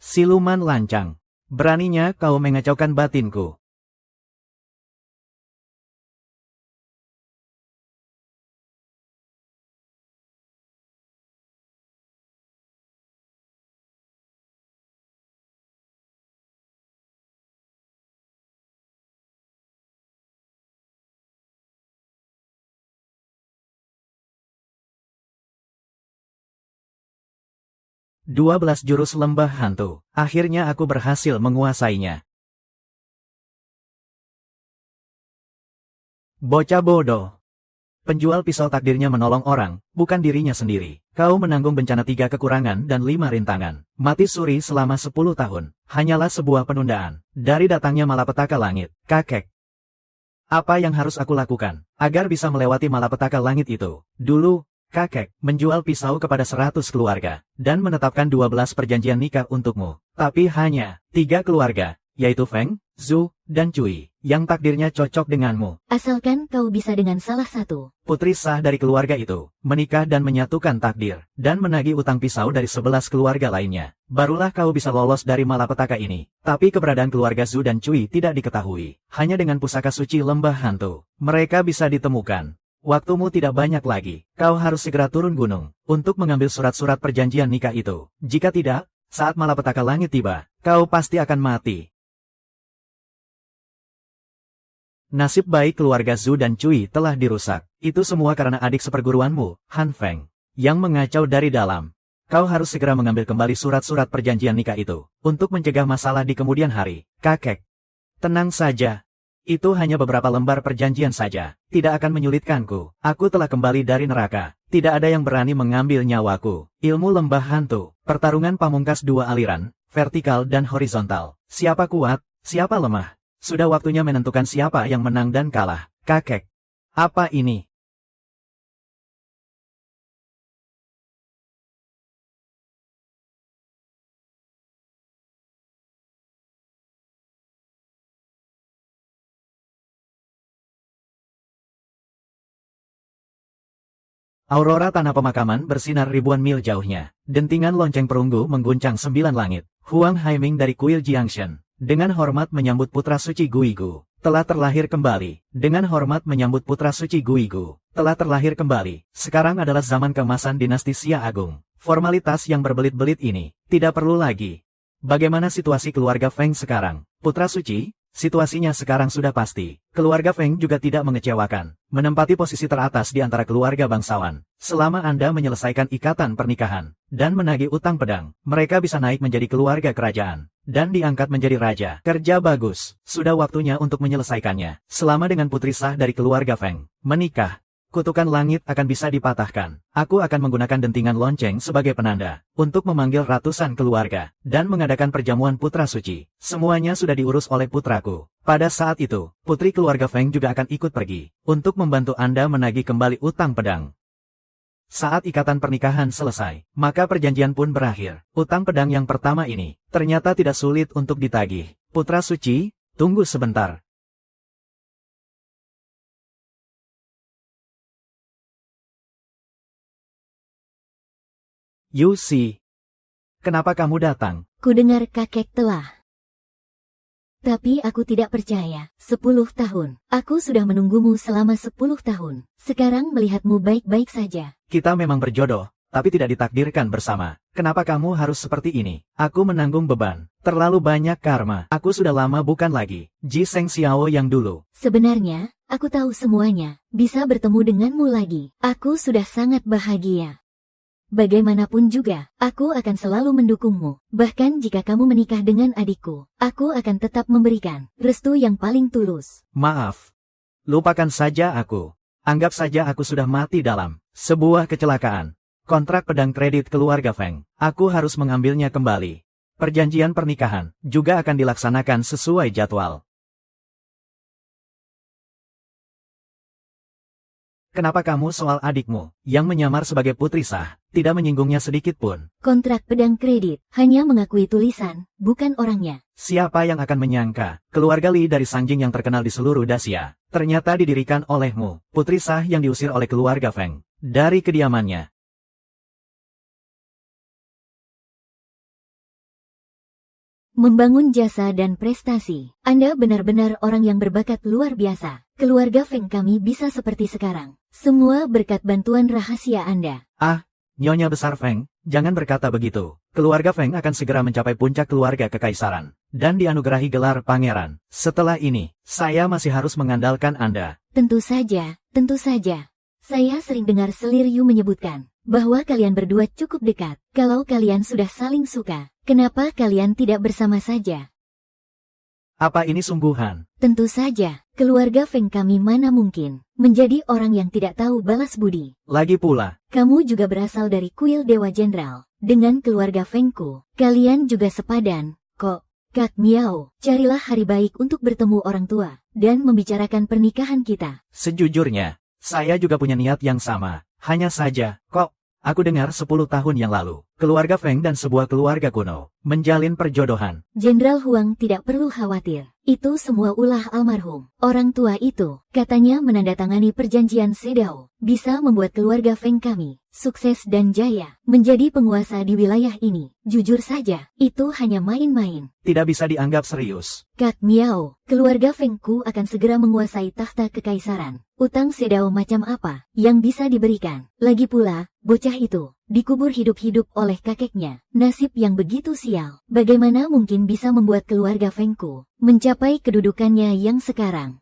Siluman lancang. Beraninya kau mengacaukan batinku. "12 jurus lembah hantu. Akhirnya aku berhasil menguasainya." Bocah bodoh. Penjual pisau takdirnya menolong orang, bukan dirinya sendiri. Kau menanggung bencana 3 kekurangan dan 5 rintangan. Mati suri selama 10 tahun. Hanyalah sebuah penundaan. Dari datangnya malapetaka langit. Kakek. Apa yang harus aku lakukan agar bisa melewati malapetaka langit itu? Dulu, kakek menjual pisau kepada 100 keluarga, dan menetapkan 12 perjanjian nikah untukmu. Tapi hanya 3 keluarga, yaitu Feng, Zhu, dan Cui, yang takdirnya cocok denganmu. Asalkan kau bisa dengan salah satu. Putri sah dari keluarga itu, menikah dan menyatukan takdir, dan menagih utang pisau dari 11 keluarga lainnya. Barulah kau bisa lolos dari malapetaka ini. Tapi keberadaan keluarga Zhu dan Cui tidak diketahui. Hanya dengan pusaka suci lembah hantu, mereka bisa ditemukan. Waktumu tidak banyak lagi. Kau harus segera turun gunung untuk mengambil surat-surat perjanjian nikah itu. Jika tidak, saat malapetaka langit tiba, kau pasti akan mati. Nasib baik keluarga Zhu dan Cui telah dirusak. Itu semua karena adik seperguruanmu, Han Feng, yang mengacau dari dalam. Kau harus segera mengambil kembali surat-surat perjanjian nikah itu untuk mencegah masalah di kemudian hari. Kakek, tenang saja. Itu hanya beberapa lembar perjanjian saja, tidak akan menyulitkanku. Aku telah kembali dari neraka, tidak ada yang berani mengambil nyawaku. Ilmu lembah hantu, pertarungan pamungkas 2 aliran, vertikal dan horizontal. Siapa kuat, siapa lemah? Sudah waktunya menentukan siapa yang menang dan kalah. Kakek, apa ini? Aurora tanah pemakaman bersinar ribuan mil jauhnya. Dentingan lonceng perunggu mengguncang 9 langit. Huang Haiming dari kuil Jiangshan, dengan hormat menyambut putra suci Guigu, telah terlahir kembali. Dengan hormat menyambut putra suci Guigu, telah terlahir kembali. Sekarang adalah zaman keemasan dinasti Xia Agung. Formalitas yang berbelit-belit ini tidak perlu lagi. Bagaimana situasi keluarga Feng sekarang? Putra suci? Situasinya sekarang sudah pasti. Keluarga Feng juga tidak mengecewakan, menempati posisi teratas di antara keluarga bangsawan. Selama Anda menyelesaikan ikatan pernikahan dan menagih utang pedang, mereka bisa naik menjadi keluarga kerajaan dan diangkat menjadi raja. Kerja bagus. Sudah waktunya untuk menyelesaikannya. Selama dengan putri sah dari keluarga Feng menikah, kutukan langit akan bisa dipatahkan. Aku akan menggunakan dentingan lonceng sebagai penanda untuk memanggil ratusan keluarga dan mengadakan perjamuan putra suci. Semuanya sudah diurus oleh putraku. Pada saat itu, putri keluarga Feng juga akan ikut pergi untuk membantu Anda menagih kembali utang pedang. Saat ikatan pernikahan selesai, maka perjanjian pun berakhir. Utang pedang yang pertama ini ternyata tidak sulit untuk ditagih. Putra suci, tunggu sebentar. Yusi, kenapa kamu datang? Kudengar kakek telah. Tapi aku tidak percaya. 10 tahun. Aku sudah menunggumu selama 10 tahun. Sekarang melihatmu baik-baik saja. Kita memang berjodoh, tapi tidak ditakdirkan bersama. Kenapa kamu harus seperti ini? Aku menanggung beban. Terlalu banyak karma. Aku sudah lama bukan lagi Ji Seng Xiao yang dulu. Sebenarnya, aku tahu semuanya. Bisa bertemu denganmu lagi. Aku sudah sangat bahagia. Bagaimanapun juga, aku akan selalu mendukungmu. Bahkan jika kamu menikah dengan adikku, aku akan tetap memberikan restu yang paling tulus. Maaf. Lupakan saja aku. Anggap saja aku sudah mati dalam sebuah kecelakaan. Kontrak pedang kredit keluarga Feng, aku harus mengambilnya kembali. Perjanjian pernikahan juga akan dilaksanakan sesuai jadwal. Kenapa kamu soal adikmu, yang menyamar sebagai putri sah, tidak menyinggungnya sedikit pun? Kontrak pedang kredit hanya mengakui tulisan, bukan orangnya. Siapa yang akan menyangka, keluarga Li dari Sanjing yang terkenal di seluruh Dacia, ternyata didirikan olehmu, putri sah yang diusir oleh keluarga Feng dari kediamannya. membangun jasa dan prestasi. Anda benar-benar orang yang berbakat luar biasa. Keluarga Feng kami bisa seperti sekarang. Semua berkat bantuan rahasia Anda. Nyonya Besar Feng, jangan berkata begitu. Keluarga Feng akan segera mencapai puncak keluarga kekaisaran, dan dianugerahi gelar pangeran. Setelah ini, saya masih harus mengandalkan Anda. Tentu saja, tentu saja. Saya sering dengar Selir Yu menyebutkan bahwa kalian berdua cukup dekat. Kalau kalian sudah saling suka, kenapa kalian tidak bersama saja? Apa ini sungguhan? Tentu saja, keluarga Feng kami mana mungkin menjadi orang yang tidak tahu balas budi. Lagi pula, Kamu juga berasal dari kuil Dewa Jenderal. Dengan keluarga Fengku, kalian juga sepadan, kok. Kak Miao, carilah hari baik untuk bertemu orang tua, dan membicarakan pernikahan kita. sejujurnya, saya juga punya niat yang sama. Hanya saja, kok, aku dengar 10 tahun yang lalu, keluarga Feng dan sebuah keluarga kuno menjalin perjodohan. Jenderal Huang tidak perlu khawatir. Itu semua ulah almarhum. Orang tua itu, katanya menandatangani perjanjian Sedao, bisa membuat keluarga Feng kami sukses dan jaya, menjadi penguasa di wilayah ini. Jujur saja, itu hanya main-main. Tidak bisa dianggap serius. Kak Miao, keluarga Fengku akan segera menguasai takhta kekaisaran. Utang Sedao macam apa yang bisa diberikan? Lagi pula, bocah itu dikubur hidup-hidup oleh kakeknya. Nasib yang begitu sial. Bagaimana mungkin bisa membuat keluarga Fengku mencapai kedudukannya yang sekarang?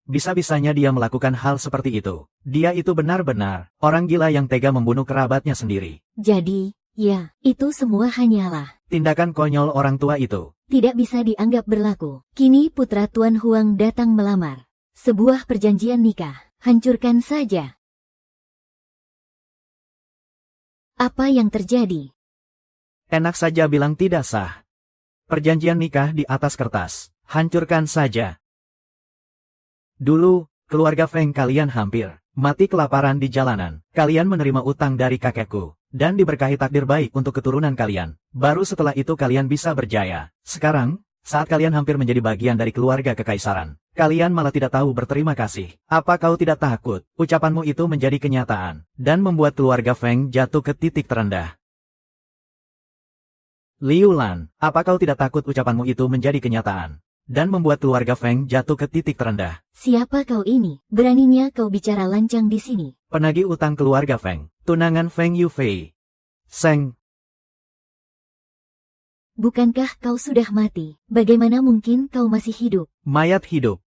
Bisa-bisanya dia melakukan hal seperti itu. Dia itu benar-benar orang gila yang tega membunuh kerabatnya sendiri. Jadi, ya, itu semua hanyalah Tindakan konyol orang tua itu. tidak bisa dianggap berlaku. Kini putra Tuan Huang datang melamar. Sebuah perjanjian nikah, hancurkan saja. Apa yang terjadi? Enak saja bilang tidak sah. Perjanjian nikah di atas kertas. Hancurkan saja. Dulu, keluarga Feng kalian hampir mati kelaparan di jalanan. Kalian menerima utang dari kakekku, dan diberkahi takdir baik untuk keturunan kalian. Baru setelah itu kalian bisa berjaya. Sekarang, saat kalian hampir menjadi bagian dari keluarga kekaisaran, kalian malah tidak tahu berterima kasih. Apa kau tidak takut ucapanmu itu menjadi kenyataan, dan membuat keluarga Feng jatuh ke titik terendah? Liu Lan, apa kau tidak takut ucapanmu itu menjadi kenyataan, dan membuat keluarga Feng jatuh ke titik terendah? Siapa kau ini? Beraninya kau bicara lancang di sini. Penagih utang keluarga Feng, tunangan Feng Yufei. Seng, Bukankah kau sudah mati? Bagaimana mungkin kau masih hidup? mayat hidup.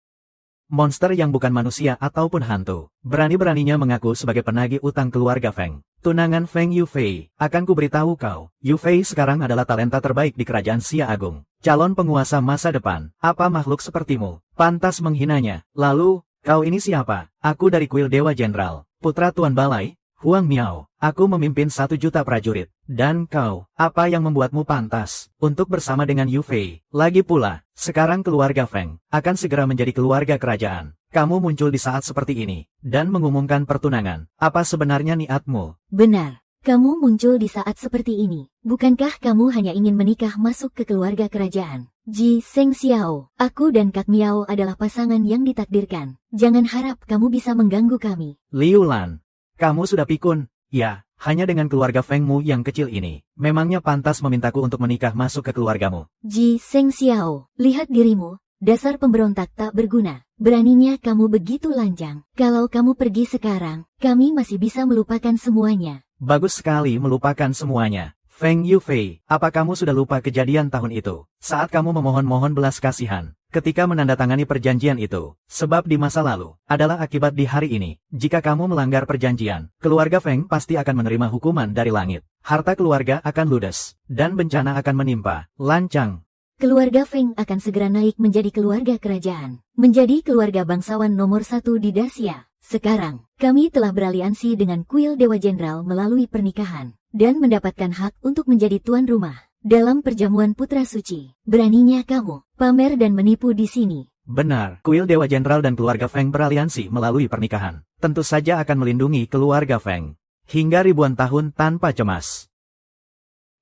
Monster yang bukan manusia ataupun hantu, berani-beraninya mengaku sebagai penagih utang keluarga Feng. Tunangan Feng Yufei, akan kuberitahu kau, Yufei sekarang adalah talenta terbaik di kerajaan Xia Agung. Calon penguasa masa depan, apa makhluk sepertimu pantas menghinanya? Lalu, kau ini siapa? Aku dari kuil Dewa Jenderal, putra Tuan Balai, Huang Miao. Aku memimpin 1 juta prajurit. Dan kau, apa yang membuatmu pantas untuk bersama dengan Yufei? Lagi pula, sekarang keluarga Feng akan segera menjadi keluarga kerajaan. Kamu muncul di saat seperti ini, dan mengumumkan pertunangan. Apa sebenarnya niatmu? Benar. Kamu muncul di saat seperti ini. Bukankah kamu hanya ingin menikah masuk ke keluarga kerajaan? Ji Seng Xiao, aku dan Kak Miao adalah pasangan yang ditakdirkan. Jangan harap kamu bisa mengganggu kami. Liu Lan, kamu sudah pikun. Ya, hanya dengan keluarga Fengmu yang kecil ini, memangnya pantas memintaku untuk menikah masuk ke keluargamu? Ji Seng Xiao, lihat dirimu, dasar pemberontak tak berguna. Beraninya kamu begitu lancang. Kalau kamu pergi sekarang, kami masih bisa melupakan semuanya. Bagus sekali melupakan semuanya. Feng Yufei, apa kamu sudah lupa kejadian tahun itu, saat kamu memohon-mohon belas kasihan, ketika menandatangani perjanjian itu? Sebab di masa lalu, adalah akibat di hari ini. Jika kamu melanggar perjanjian, keluarga Feng pasti akan menerima hukuman dari langit. Harta keluarga akan ludes, dan bencana akan menimpa. Lancang. Keluarga Feng akan segera naik menjadi keluarga kerajaan. Menjadi keluarga bangsawan nomor 1 di Dacia. Sekarang, kami telah beraliansi dengan kuil Dewa Jenderal melalui pernikahan, dan mendapatkan hak untuk menjadi tuan rumah dalam perjamuan putra suci. Beraninya kamu pamer dan menipu di sini. Benar, kuil Dewa Jenderal dan keluarga Feng beraliansi melalui pernikahan. Tentu saja akan melindungi keluarga Feng hingga ribuan tahun tanpa cemas.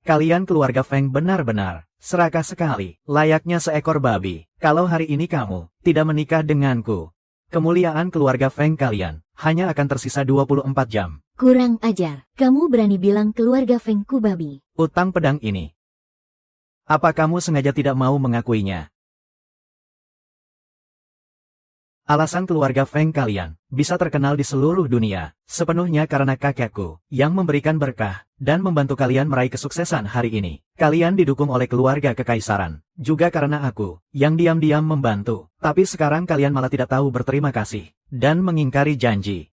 Kalian keluarga Feng benar-benar serakah sekali, layaknya seekor babi. Kalau hari ini kamu tidak menikah denganku, kemuliaan keluarga Feng kalian hanya akan tersisa 24 jam. Kurang ajar, kamu berani bilang keluarga Fengku babi. Utang pedang ini Apa kamu sengaja tidak mau mengakuinya? Alasan keluarga Feng kalian bisa terkenal di seluruh dunia, sepenuhnya karena kakekku, yang memberikan berkah, dan membantu kalian meraih kesuksesan hari ini. Kalian didukung oleh keluarga kekaisaran, juga karena aku, yang diam-diam membantu. Tapi sekarang kalian malah tidak tahu berterima kasih, dan mengingkari janji.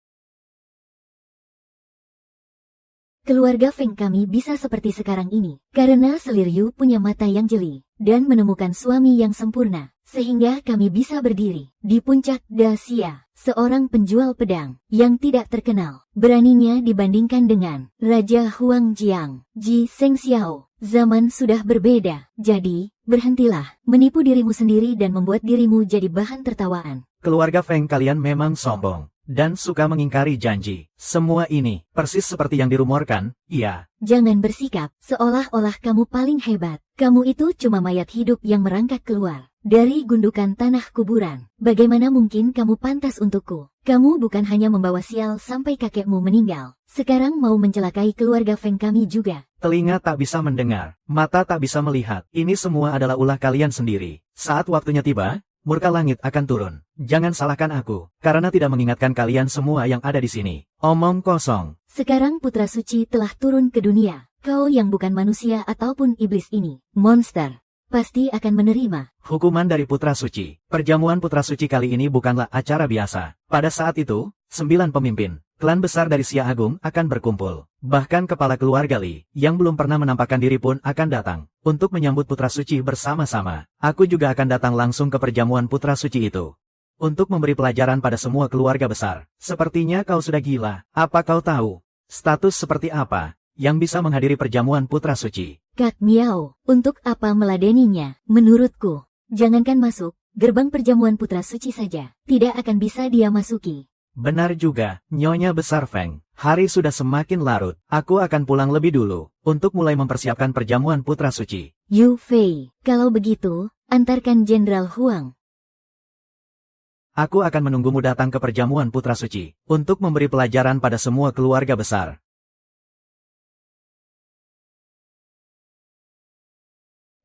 Keluarga Feng kami bisa seperti sekarang ini, karena Selir Yu punya mata yang jeli, dan menemukan suami yang sempurna, sehingga kami bisa berdiri di puncak Dacia, seorang penjual pedang yang tidak terkenal. Beraninya dibandingkan dengan Raja Huang Jiang, Ji Seng Xiao. Zaman sudah berbeda, jadi berhentilah menipu dirimu sendiri dan membuat dirimu jadi bahan tertawaan. Keluarga Feng kalian memang sombong, dan suka mengingkari janji. Semua ini, persis seperti yang dirumorkan, iya. Jangan bersikap seolah-olah kamu paling hebat. Kamu itu cuma mayat hidup yang merangkak keluar dari gundukan tanah kuburan. Bagaimana mungkin kamu pantas untukku? Kamu bukan hanya membawa sial sampai kakekmu meninggal. Sekarang mau mencelakai keluarga Feng kami juga. Telinga tak bisa mendengar, mata tak bisa melihat. Ini semua adalah ulah kalian sendiri. Saat waktunya tiba, murka langit akan turun. Jangan salahkan aku, karena tidak mengingatkan kalian semua yang ada di sini. Omong kosong. Sekarang Putra Suci telah turun ke dunia. Kau yang bukan manusia ataupun iblis ini, monster, pasti akan menerima hukuman dari Putra Suci. Perjamuan Putra Suci kali ini bukanlah acara biasa. Pada saat itu, 9 pemimpin klan besar dari Xia Agung akan berkumpul. Bahkan kepala keluarga Li, yang belum pernah menampakkan diri pun akan datang untuk menyambut Putra Suci bersama-sama. Aku juga akan datang langsung ke perjamuan Putra Suci itu untuk memberi pelajaran pada semua keluarga besar. Sepertinya kau sudah gila. Apa kau tahu status seperti apa yang bisa menghadiri perjamuan Putra Suci? Kak Miao, untuk apa meladeninya? Menurutku, jangankan masuk gerbang perjamuan Putra Suci saja, tidak akan bisa dia masuki. Benar juga, Nyonya Besar Feng. Hari sudah semakin larut. Aku akan pulang lebih dulu untuk mulai mempersiapkan perjamuan Putra Suci. Yu Fei, kalau begitu, antarkan Jenderal Huang. Aku akan menunggumu datang ke perjamuan Putra Suci untuk memberi pelajaran pada semua keluarga besar.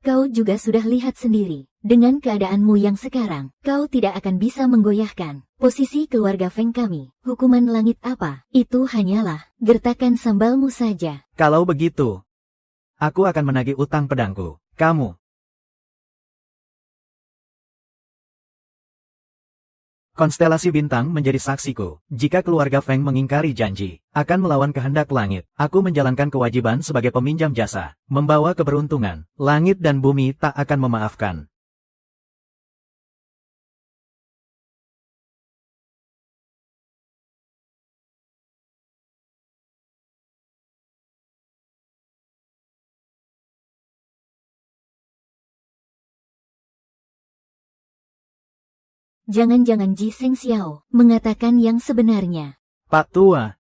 Kau juga sudah lihat sendiri, dengan keadaanmu yang sekarang, kau tidak akan bisa menggoyahkan posisi keluarga Feng kami. Hukuman langit apa? Itu hanyalah gertakan sambalmu saja. Kalau begitu, aku akan menagih utang pedangku. Kamu. Konstelasi bintang menjadi saksiku. Jika keluarga Feng mengingkari janji, akan melawan kehendak langit. Aku menjalankan kewajiban sebagai peminjam jasa, membawa keberuntungan. Langit dan bumi tak akan memaafkan. Jangan-jangan Ji Seng Xiao mengatakan yang sebenarnya. Pak Tua,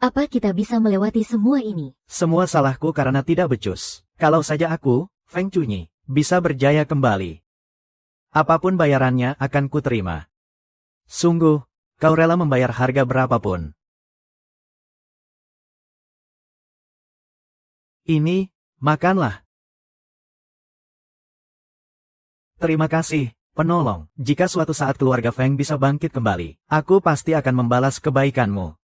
Apa kita bisa melewati semua ini? semua salahku karena tidak becus. Kalau saja aku, Feng Cunyi, bisa berjaya kembali, apapun bayarannya akan kuterima. Sungguh, kau rela membayar harga berapapun. Ini, makanlah. Terima kasih, penolong. Jika suatu saat keluarga Feng bisa bangkit kembali, aku pasti akan membalas kebaikanmu.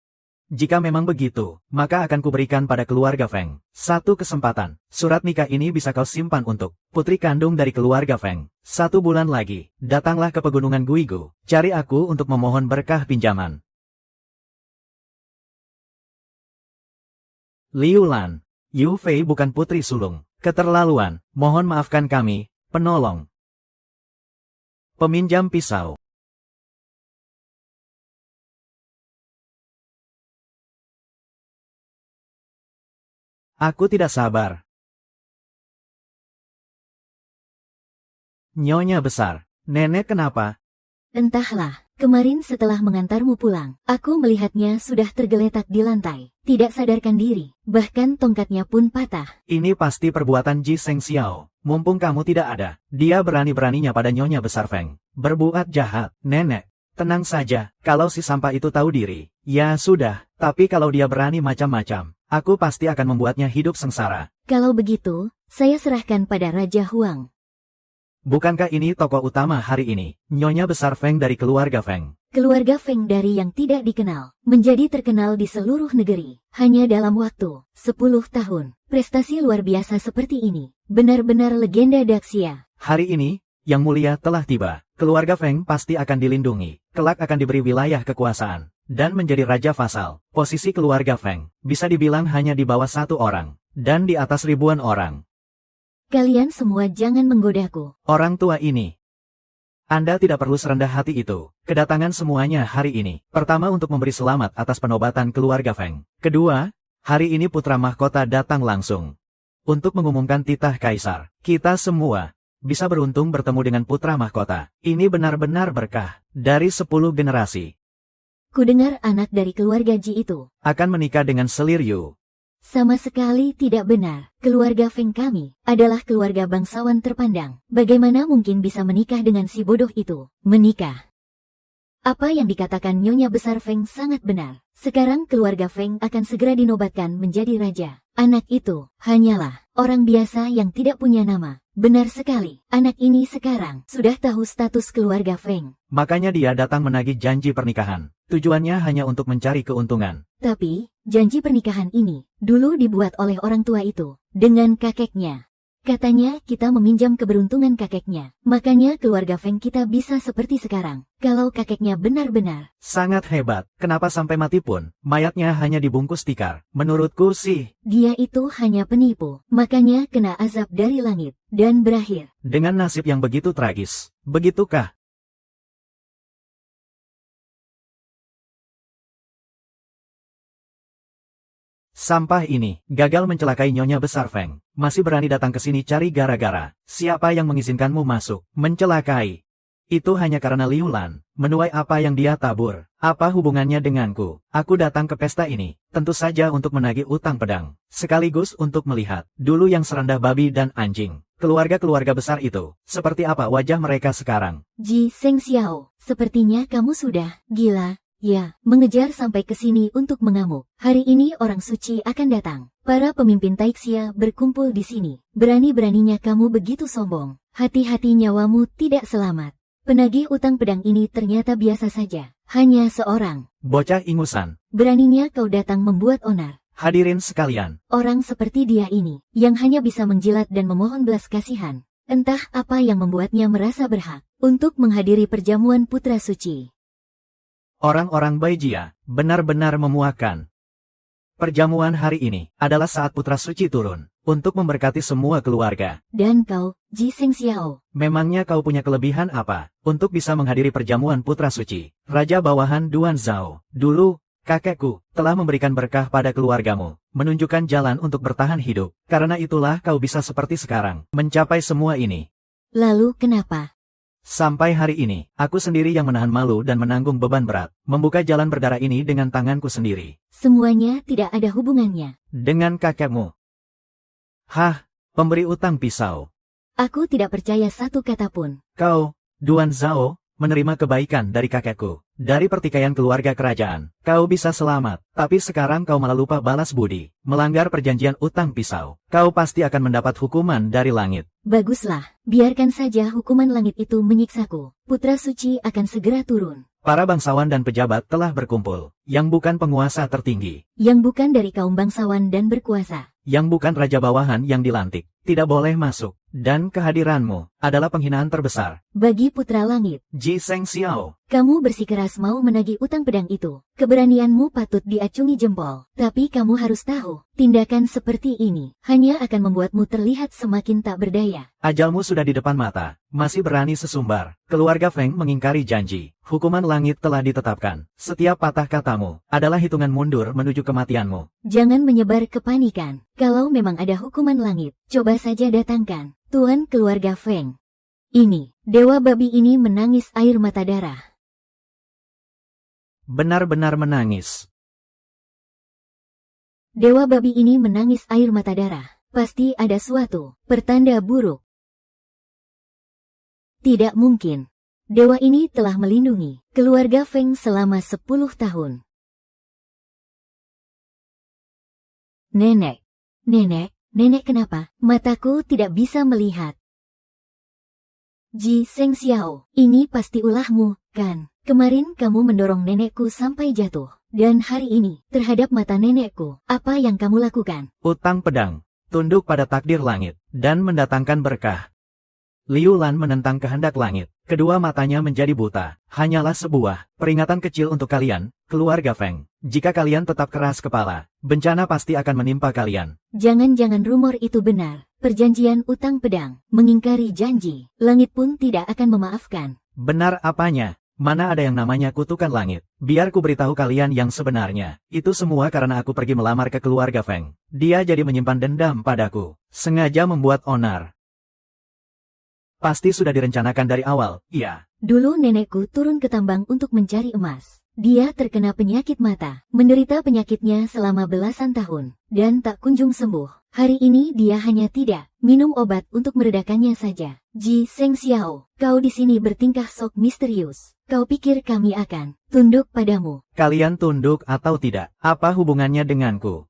Jika memang begitu, maka akan kuberikan pada keluarga Feng satu kesempatan. Surat nikah ini bisa kau simpan untuk putri kandung dari keluarga Feng. 1 bulan lagi, datanglah ke pegunungan Guigu. Cari aku untuk memohon berkah pinjaman. Liu Lan, Yu Fei bukan putri sulung. Keterlaluan, mohon maafkan kami, penolong. Peminjam pisau. Aku tidak sabar. Nyonya besar, nenek kenapa? Entahlah, kemarin setelah mengantarmu pulang, aku melihatnya sudah tergeletak di lantai, tidak sadarkan diri, bahkan tongkatnya pun patah. Ini pasti perbuatan Ji Seng Xiao. Mumpung kamu tidak ada, dia berani-beraninya pada Nyonya Besar Feng berbuat jahat. Nenek, tenang saja, kalau si sampah itu tahu diri, ya sudah, tapi kalau dia berani macam-macam, aku pasti akan membuatnya hidup sengsara. Kalau begitu, saya serahkan pada Raja Huang. Bukankah ini tokoh utama hari ini, Nyonya Besar Feng dari keluarga Feng? Keluarga Feng dari yang tidak dikenal, menjadi terkenal di seluruh negeri. Hanya dalam waktu 10 tahun, prestasi luar biasa seperti ini. Benar-benar legenda Daxia. Hari ini, Yang Mulia telah tiba. Keluarga Feng pasti akan dilindungi. Kelak akan diberi wilayah kekuasaan. Dan menjadi raja vasal. Posisi keluarga Feng, bisa dibilang hanya di bawah 1 orang. Dan di atas ribuan orang. Kalian semua jangan menggodaku. Orang tua ini. Anda tidak perlu serendah hati itu. Kedatangan semuanya hari ini. Pertama untuk memberi selamat atas penobatan keluarga Feng. Kedua, hari ini putra mahkota datang langsung. Untuk mengumumkan titah kaisar. Kita semua bisa beruntung bertemu dengan putra mahkota. Ini benar-benar berkah. Dari 10 generasi. Kudengar anak dari keluarga Ji itu Akan menikah dengan selir Yu. sama sekali tidak benar. Keluarga Feng kami adalah keluarga bangsawan terpandang. Bagaimana mungkin bisa menikah dengan si bodoh itu? Menikah. Apa yang dikatakan Nyonya Besar Feng sangat benar. Sekarang keluarga Feng akan segera dinobatkan menjadi raja. Anak itu hanyalah orang biasa yang tidak punya nama. Benar sekali, anak ini sekarang sudah tahu status keluarga Feng. Makanya dia datang menagih janji pernikahan. Tujuannya hanya untuk mencari keuntungan. Tapi, janji pernikahan ini dulu dibuat oleh orang tua itu dengan kakeknya. Katanya kita meminjam keberuntungan kakeknya. Makanya keluarga Feng kita bisa seperti sekarang. Kalau kakeknya benar-benar Sangat hebat. Kenapa sampai mati pun, mayatnya hanya dibungkus tikar. Menurutku sih, dia itu hanya penipu. Makanya kena azab dari langit dan berakhir. dengan nasib yang begitu tragis. Begitukah? Sampah ini, gagal mencelakai Nyonya Besar Feng. Masih berani datang ke sini cari gara-gara. Siapa yang mengizinkanmu masuk? Mencelakai. Itu hanya karena Liu Lan. Menuai apa yang dia tabur. Apa hubungannya denganku? Aku datang ke pesta ini, tentu saja untuk menagih utang pedang. Sekaligus untuk melihat, dulu yang serendah babi dan anjing. Keluarga-keluarga besar itu, seperti apa wajah mereka sekarang? Ji Seng Xiao, sepertinya kamu sudah gila. Ya, mengejar sampai ke sini untuk mengamuk. Hari ini orang suci akan datang. Para pemimpin Taixia berkumpul di sini. Berani-beraninya kamu begitu sombong. Hati-hati nyawamu tidak selamat. Penagih utang pedang ini ternyata biasa saja. Hanya seorang. Bocah ingusan. Beraninya kau datang membuat onar. Hadirin sekalian. Orang seperti dia ini, yang hanya bisa menjilat dan memohon belas kasihan. Entah apa yang membuatnya merasa berhak untuk menghadiri perjamuan putra suci. Orang-orang Baijia, benar-benar memuakkan. Perjamuan hari ini adalah saat putra suci turun, untuk memberkati semua keluarga. Dan kau, Ji Seng Xiao, Memangnya kau punya kelebihan apa, untuk bisa menghadiri perjamuan putra suci? Raja bawahan Duan Zhao, dulu, kakekku, telah memberikan berkah pada keluargamu, menunjukkan jalan untuk bertahan hidup. Karena itulah kau bisa seperti sekarang, mencapai semua ini. lalu kenapa? Sampai hari ini, aku sendiri yang menahan malu dan menanggung beban berat, membuka jalan berdarah ini dengan tanganku sendiri. Semuanya tidak ada hubungannya. Dengan kakekmu. Hah, pemberi utang pisau. Aku tidak percaya satu kata pun. Kau, Duan Zhao, menerima kebaikan dari kakekku. Dari pertikaian keluarga kerajaan, kau bisa selamat. Tapi sekarang kau malah lupa balas budi, melanggar perjanjian utang pisau. Kau pasti akan mendapat hukuman dari langit. Baguslah, biarkan saja hukuman langit itu menyiksaku. Putra suci akan segera turun. Para bangsawan dan pejabat telah berkumpul, yang bukan penguasa tertinggi, Yang bukan dari kaum bangsawan dan berkuasa. yang bukan raja bawahan yang dilantik, tidak boleh masuk. Dan kehadiranmu adalah penghinaan terbesar. Bagi putra langit, Ji Seng Xiao, kamu bersikeras mau menagih utang pedang itu. Keberanianmu patut diacungi jempol. Tapi kamu harus tahu, tindakan seperti ini hanya akan membuatmu terlihat semakin tak berdaya. ajalmu sudah di depan mata, masih berani sesumbar. Keluarga Feng mengingkari janji. Hukuman langit telah ditetapkan. Setiap patah katamu adalah hitungan mundur menuju kematianmu. Jangan menyebar kepanikan. Kalau memang ada hukuman langit, coba saja datangkan. Tuan keluarga Feng. Ini, dewa babi ini menangis air mata darah. Benar-benar menangis. Dewa babi ini menangis air mata darah. Pasti ada suatu pertanda buruk. Tidak mungkin. Dewa ini telah melindungi keluarga Feng selama 10 tahun. Nenek. Nenek, Nenek kenapa? Mataku tidak bisa melihat. Ji Seng Xiao, ini pasti ulahmu, kan? Kemarin kamu mendorong nenekku sampai jatuh. Dan hari ini, terhadap mata nenekku, apa yang kamu lakukan? Utang pedang, tunduk pada takdir langit, dan mendatangkan berkah. Liu Lan menentang kehendak langit. Kedua matanya menjadi buta. Hanyalah sebuah peringatan kecil untuk kalian, keluarga Feng. Jika kalian tetap keras kepala, bencana pasti akan menimpa kalian. Jangan-jangan rumor itu benar. Perjanjian utang pedang, mengingkari janji. Langit pun tidak akan memaafkan. Benar apanya? Mana ada yang namanya kutukan langit? Biar ku beritahu kalian yang sebenarnya. Itu semua karena aku pergi melamar ke keluarga Feng. Dia jadi menyimpan dendam padaku. Sengaja membuat onar. Pasti sudah direncanakan dari awal, iya. Dulu nenekku turun ke tambang untuk mencari emas. Dia terkena penyakit mata, menderita penyakitnya selama belasan tahun, dan tak kunjung sembuh. Hari ini dia hanya tidak minum obat untuk meredakannya saja. Ji Seng Xiao, kau di sini bertingkah sok misterius. Kau pikir kami akan tunduk padamu? Kalian tunduk atau tidak? Apa hubungannya denganku?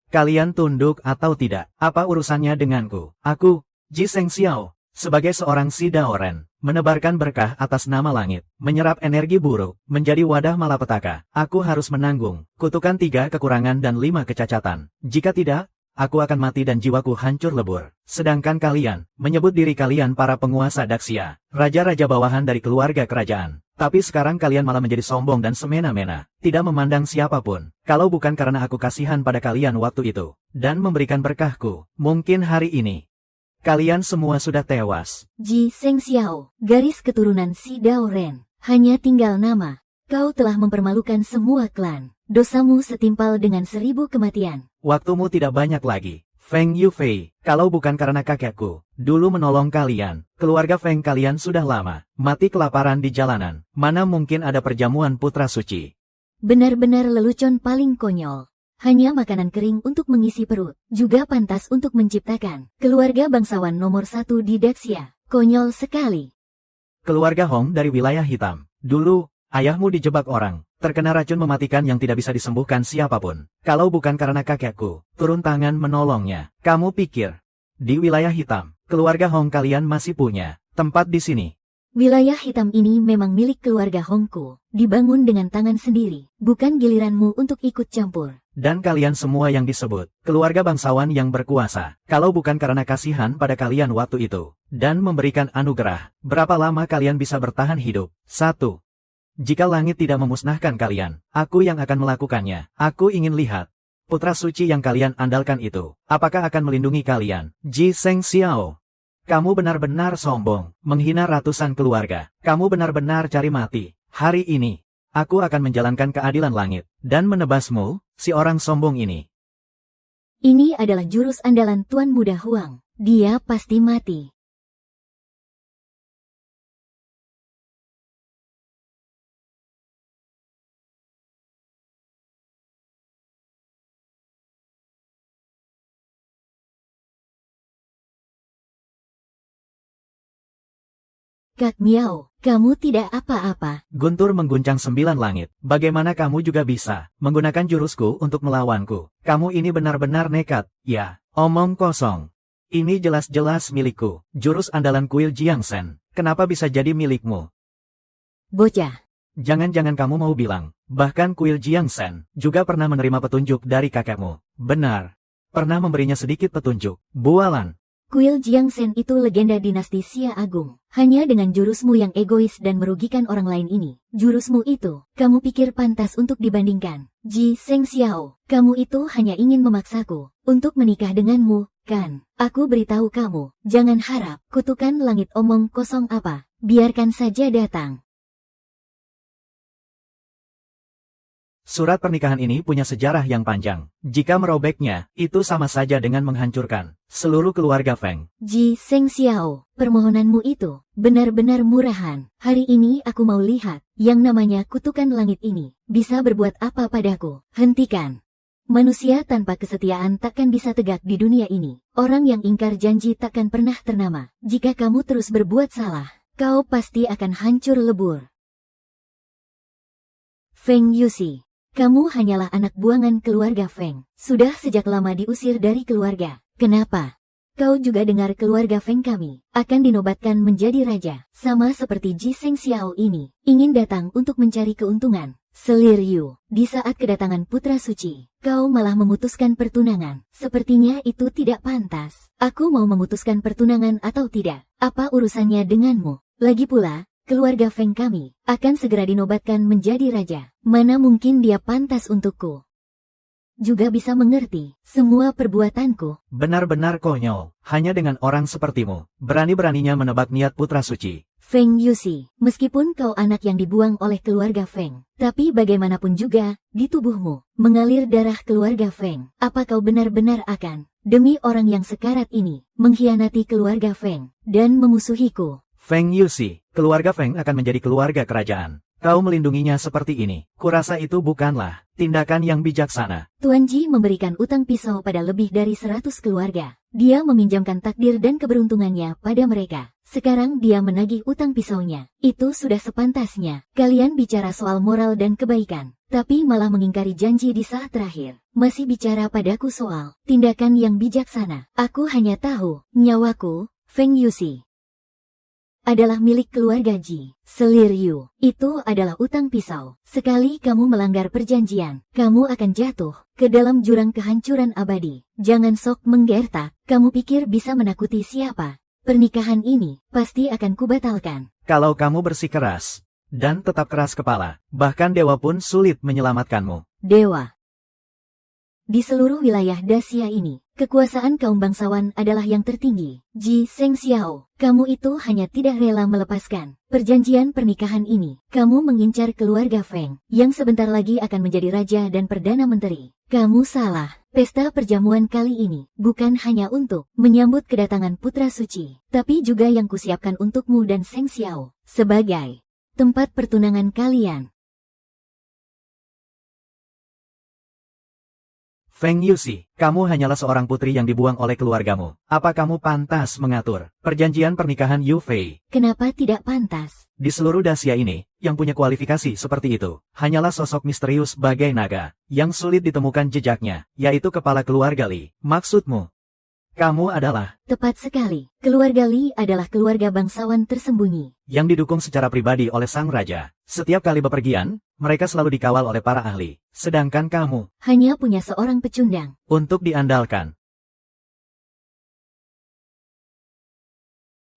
Kalian tunduk atau tidak? Apa urusannya denganku? Aku, Ji Seng Xiao, sebagai seorang si Daoren, menebarkan berkah atas nama langit, menyerap energi buruk, menjadi wadah malapetaka. Aku harus menanggung kutukan 3 kekurangan dan 5 kecacatan. Jika tidak, aku akan mati dan jiwaku hancur lebur. Sedangkan kalian, menyebut diri kalian para penguasa Daxia, raja-raja bawahan dari keluarga kerajaan. Tapi sekarang kalian malah menjadi sombong dan semena-mena, tidak memandang siapapun. Kalau bukan karena aku kasihan pada kalian waktu itu, dan memberikan berkahku, mungkin hari ini kalian semua sudah tewas. Ji Seng Xiao, garis keturunan si Daoren, hanya tinggal nama. Kau telah mempermalukan semua klan. Dosamu setimpal dengan 1000 kematian. Waktumu tidak banyak lagi. Feng Yufei, kalau bukan karena kakekku, dulu menolong kalian, keluarga Feng kalian sudah lama mati kelaparan di jalanan. Mana mungkin ada perjamuan putra suci. Benar-benar lelucon paling konyol. Hanya makanan kering untuk mengisi perut, juga pantas untuk menciptakan keluarga bangsawan nomor 1 di Daxia. Konyol sekali. Keluarga Hong dari wilayah hitam. Dulu, ayahmu dijebak orang, terkena racun mematikan yang tidak bisa disembuhkan siapapun. Kalau bukan karena kakekku, turun tangan menolongnya. Kamu pikir, di wilayah hitam, keluarga Hong kalian masih punya tempat di sini? Wilayah hitam ini memang milik keluarga Hongku, dibangun dengan tangan sendiri, bukan giliranmu untuk ikut campur. Dan kalian semua yang disebut, keluarga bangsawan yang berkuasa, kalau bukan karena kasihan pada kalian waktu itu, dan memberikan anugerah, berapa lama kalian bisa bertahan hidup? 1. Jika langit tidak memusnahkan kalian, aku yang akan melakukannya. Aku ingin lihat, putra suci yang kalian andalkan itu, apakah akan melindungi kalian? Ji Seng Xiao, kamu benar-benar sombong, menghina ratusan keluarga, kamu benar-benar cari mati. Hari ini, aku akan menjalankan keadilan langit, dan menebasmu, si orang sombong ini. Ini adalah jurus andalan Tuan Muda Huang. Dia pasti mati. Kak Miao, kamu tidak apa-apa. Guntur mengguncang 9 langit. Bagaimana kamu juga bisa menggunakan jurusku untuk melawanku? Kamu ini benar-benar nekat. Ya, omong kosong. Ini jelas-jelas milikku. Jurus andalan kuil Jiangsen. Kenapa bisa jadi milikmu? Bocah. Jangan-jangan kamu mau bilang, bahkan kuil Jiangsen juga pernah menerima petunjuk dari kakekmu. Benar. Pernah memberinya sedikit petunjuk. Bualan. Kuil Jiangsen itu legenda dinasti Xia Agung. Hanya dengan jurusmu yang egois dan merugikan orang lain ini, jurusmu itu, kamu pikir pantas untuk dibandingkan? Ji Seng Xiao, kamu itu hanya ingin memaksaku untuk menikah denganmu, kan? Aku beritahu kamu, jangan harap kutukan langit omong kosong apa, biarkan saja datang. Surat pernikahan ini punya sejarah yang panjang. Jika merobeknya, itu sama saja dengan menghancurkan seluruh keluarga Feng. Ji Seng Xiao, permohonanmu itu benar-benar murahan. Hari ini aku mau lihat, yang namanya kutukan langit ini, bisa berbuat apa padaku. Hentikan. Manusia tanpa kesetiaan takkan bisa tegak di dunia ini. Orang yang ingkar janji takkan pernah ternama. Jika kamu terus berbuat salah, kau pasti akan hancur lebur. Feng Yuxi. Kamu hanyalah anak buangan keluarga Feng. Sudah sejak lama diusir dari keluarga. Kenapa? Kau juga dengar keluarga Feng kami akan dinobatkan menjadi raja. Sama seperti Ji Seng Xiao ini. Ingin datang untuk mencari keuntungan. Selir Yu, di saat kedatangan putra suci, kau malah memutuskan pertunangan. Sepertinya itu tidak pantas. Aku mau memutuskan pertunangan atau tidak. Apa urusannya denganmu? Lagi pula, keluarga Feng kami akan segera dinobatkan menjadi raja. Mana mungkin dia pantas untukku? Juga bisa mengerti semua perbuatanku. Benar-benar konyol. Hanya dengan orang sepertimu, berani-beraninya menebak niat putra suci. Feng Yuxi, meskipun kau anak yang dibuang oleh keluarga Feng, tapi bagaimanapun juga, di tubuhmu, mengalir darah keluarga Feng. Apa kau benar-benar akan, demi orang yang sekarat ini, mengkhianati keluarga Feng, dan memusuhiku? Feng Yuxi, keluarga Feng akan menjadi keluarga kerajaan. Kau melindunginya seperti ini. Kurasa itu bukanlah tindakan yang bijaksana. Tuan Ji memberikan utang pisau pada lebih dari 100 keluarga. Dia meminjamkan takdir dan keberuntungannya pada mereka. Sekarang dia menagih utang pisaunya. Itu sudah sepantasnya. Kalian bicara soal moral dan kebaikan, tapi malah mengingkari janji di saat terakhir. Masih bicara padaku soal tindakan yang bijaksana. Aku hanya tahu, nyawaku, Feng Yuxi, adalah milik keluarga Ji. Selir Yu, itu adalah utang pisau. Sekali kamu melanggar perjanjian, kamu akan jatuh ke dalam jurang kehancuran abadi. Jangan sok menggertak, kamu pikir bisa menakuti siapa? Pernikahan ini pasti akan kubatalkan. Kalau kamu bersikeras dan tetap keras kepala, bahkan dewa pun sulit menyelamatkanmu. Dewa. Di seluruh wilayah Dacia ini, kekuasaan kaum bangsawan adalah yang tertinggi. Ji Seng Xiao, kamu itu hanya tidak rela melepaskan perjanjian pernikahan ini. Kamu mengincar keluarga Feng, yang sebentar lagi akan menjadi raja dan perdana menteri. Kamu salah. Pesta perjamuan kali ini bukan hanya untuk menyambut kedatangan putra suci, tapi juga yang kusiapkan untukmu dan Seng Xiao sebagai tempat pertunangan kalian. Feng Yuxi, kamu hanyalah seorang putri yang dibuang oleh keluargamu. Apa kamu pantas mengatur perjanjian pernikahan Yu Fei? Kenapa tidak pantas? Di seluruh Dacia ini, yang punya kualifikasi seperti itu, hanyalah sosok misterius bagai naga, yang sulit ditemukan jejaknya, yaitu kepala keluarga Li. Maksudmu, kamu adalah Tepat sekali. Keluarga Li adalah keluarga bangsawan tersembunyi yang didukung secara pribadi oleh sang raja. Setiap kali bepergian, mereka selalu dikawal oleh para ahli. Sedangkan kamu hanya punya seorang pecundang. untuk diandalkan.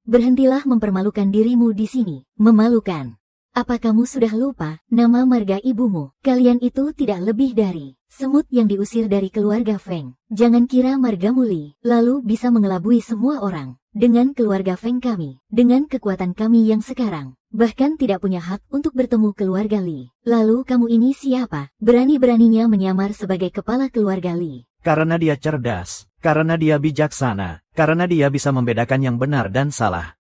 Berhentilah mempermalukan dirimu di sini. Memalukan. Apa kamu sudah lupa nama marga ibumu? Kalian itu tidak lebih dari semut yang diusir dari keluarga Feng. Jangan kira margamu Li lalu bisa mengelabui semua orang. Dengan keluarga Feng kami, dengan kekuatan kami yang sekarang, bahkan tidak punya hak untuk bertemu keluarga Li. Lalu kamu ini siapa? Berani-beraninya menyamar sebagai kepala keluarga Li. Karena dia cerdas, karena dia bijaksana, karena dia bisa membedakan yang benar dan salah.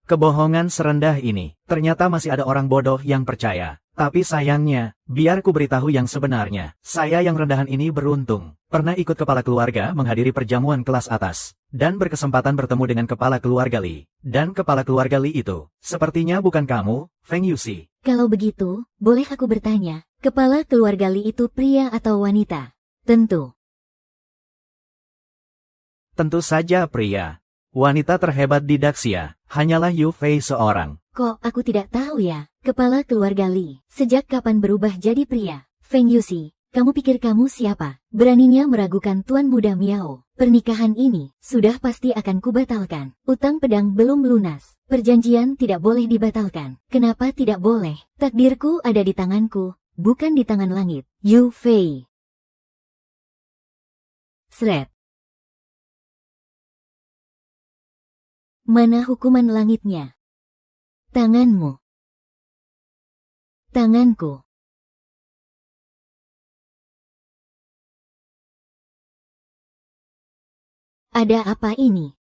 Kebohongan serendah ini, ternyata masih ada orang bodoh yang percaya. Tapi sayangnya, biar ku beritahu yang sebenarnya, saya yang rendahan ini beruntung. Pernah ikut kepala keluarga menghadiri perjamuan kelas atas, dan berkesempatan bertemu dengan kepala keluarga Li. Dan kepala keluarga Li itu, sepertinya bukan kamu, Feng Yuxi. Kalau begitu, boleh aku bertanya, kepala keluarga Li itu pria atau wanita? Tentu. Tentu saja pria. Wanita terhebat di Daxia, hanyalah Yu Fei seorang. Kok aku tidak tahu ya, kepala keluarga Li, sejak kapan berubah jadi pria? Feng Yuxi, kamu pikir kamu siapa? Beraninya meragukan Tuan Muda Miao. Pernikahan ini, sudah pasti akan kubatalkan. Utang pedang belum lunas. Perjanjian tidak boleh dibatalkan. Kenapa tidak boleh? Takdirku ada di tanganku, bukan di tangan langit. Yu Fei. Sret. Mana hukuman langitnya? Tanganmu. Tanganku. Ada apa ini?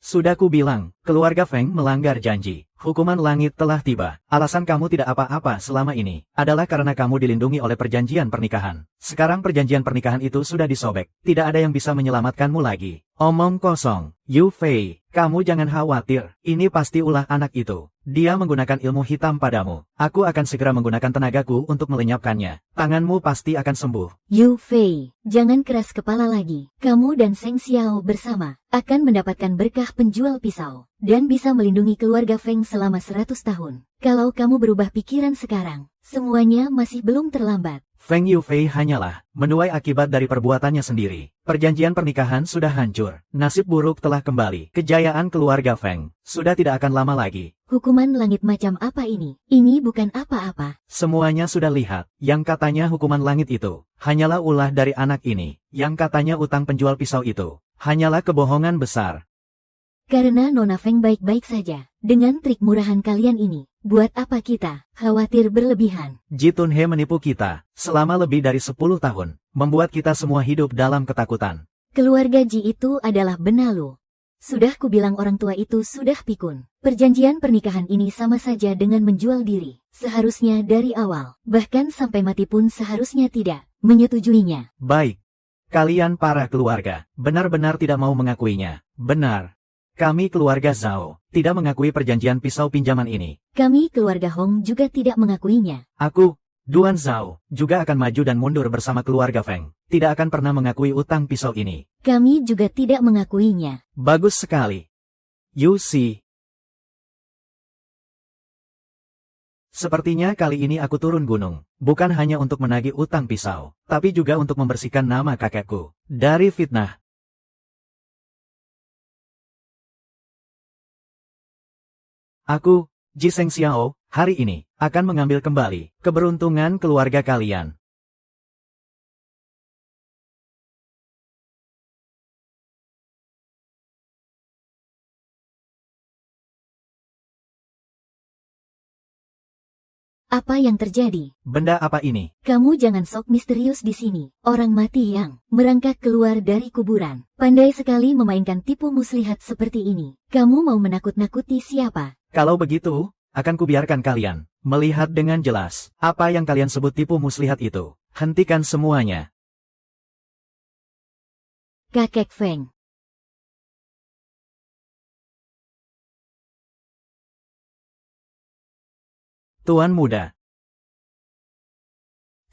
Sudah ku bilang, keluarga Feng melanggar janji. hukuman langit telah tiba. Alasan kamu tidak apa-apa selama ini adalah karena kamu dilindungi oleh perjanjian pernikahan. Sekarang perjanjian pernikahan itu sudah disobek. Tidak ada yang bisa menyelamatkanmu lagi. Omong kosong. Yu Fei, kamu jangan khawatir. Ini pasti ulah anak itu. Dia menggunakan ilmu hitam padamu. Aku akan segera menggunakan tenagaku untuk melenyapkannya. Tanganmu pasti akan sembuh. Yu Fei, jangan keras kepala lagi. Kamu dan Seng Xiao bersama akan mendapatkan berkah penjual pisau dan bisa melindungi keluarga Feng selama 100 tahun. Kalau kamu berubah pikiran sekarang, semuanya masih belum terlambat. Feng Yufei hanyalah menuai akibat dari perbuatannya sendiri. Perjanjian pernikahan sudah hancur. Nasib buruk telah kembali. Kejayaan keluarga Feng sudah tidak akan lama lagi. Hukuman langit macam apa ini? Ini bukan apa-apa. Semuanya sudah lihat. Yang katanya hukuman langit itu hanyalah ulah dari anak ini. Yang katanya utang penjual pisau itu hanyalah kebohongan besar. Karena Nona Feng baik-baik saja. Dengan trik murahan kalian ini, buat apa kita khawatir berlebihan? Ji Tunhe menipu kita selama lebih dari 10 tahun. Membuat kita semua hidup dalam ketakutan. Keluarga Ji itu adalah benalu. Sudah kubilang orang tua itu sudah pikun. Perjanjian pernikahan ini sama saja dengan menjual diri. Seharusnya dari awal, bahkan sampai mati pun seharusnya tidak menyetujuinya. Baik. Kalian para keluarga benar-benar tidak mau mengakuinya. Benar. Kami keluarga Zhao tidak mengakui perjanjian pisau pinjaman ini. Kami keluarga Hong juga tidak mengakuinya. Aku, Duan Zhao, juga akan maju dan mundur bersama keluarga Feng. Tidak akan pernah mengakui utang pisau ini. Kami juga tidak mengakuinya. Bagus sekali. You see. Sepertinya kali ini aku turun gunung. Bukan hanya untuk menagih utang pisau, tapi juga untuk membersihkan nama kakekku dari fitnah. Aku, Ji Seng Xiao, hari ini akan mengambil kembali keberuntungan keluarga kalian. Apa yang terjadi? Benda apa ini? Kamu jangan sok misterius di sini. Orang mati yang merangkak keluar dari kuburan. Pandai sekali memainkan tipu muslihat seperti ini. Kamu mau menakut-nakuti siapa? Kalau begitu, akan kubiarkan kalian melihat dengan jelas apa yang kalian sebut tipu muslihat itu. Hentikan semuanya. Kakek Feng. Tuan muda,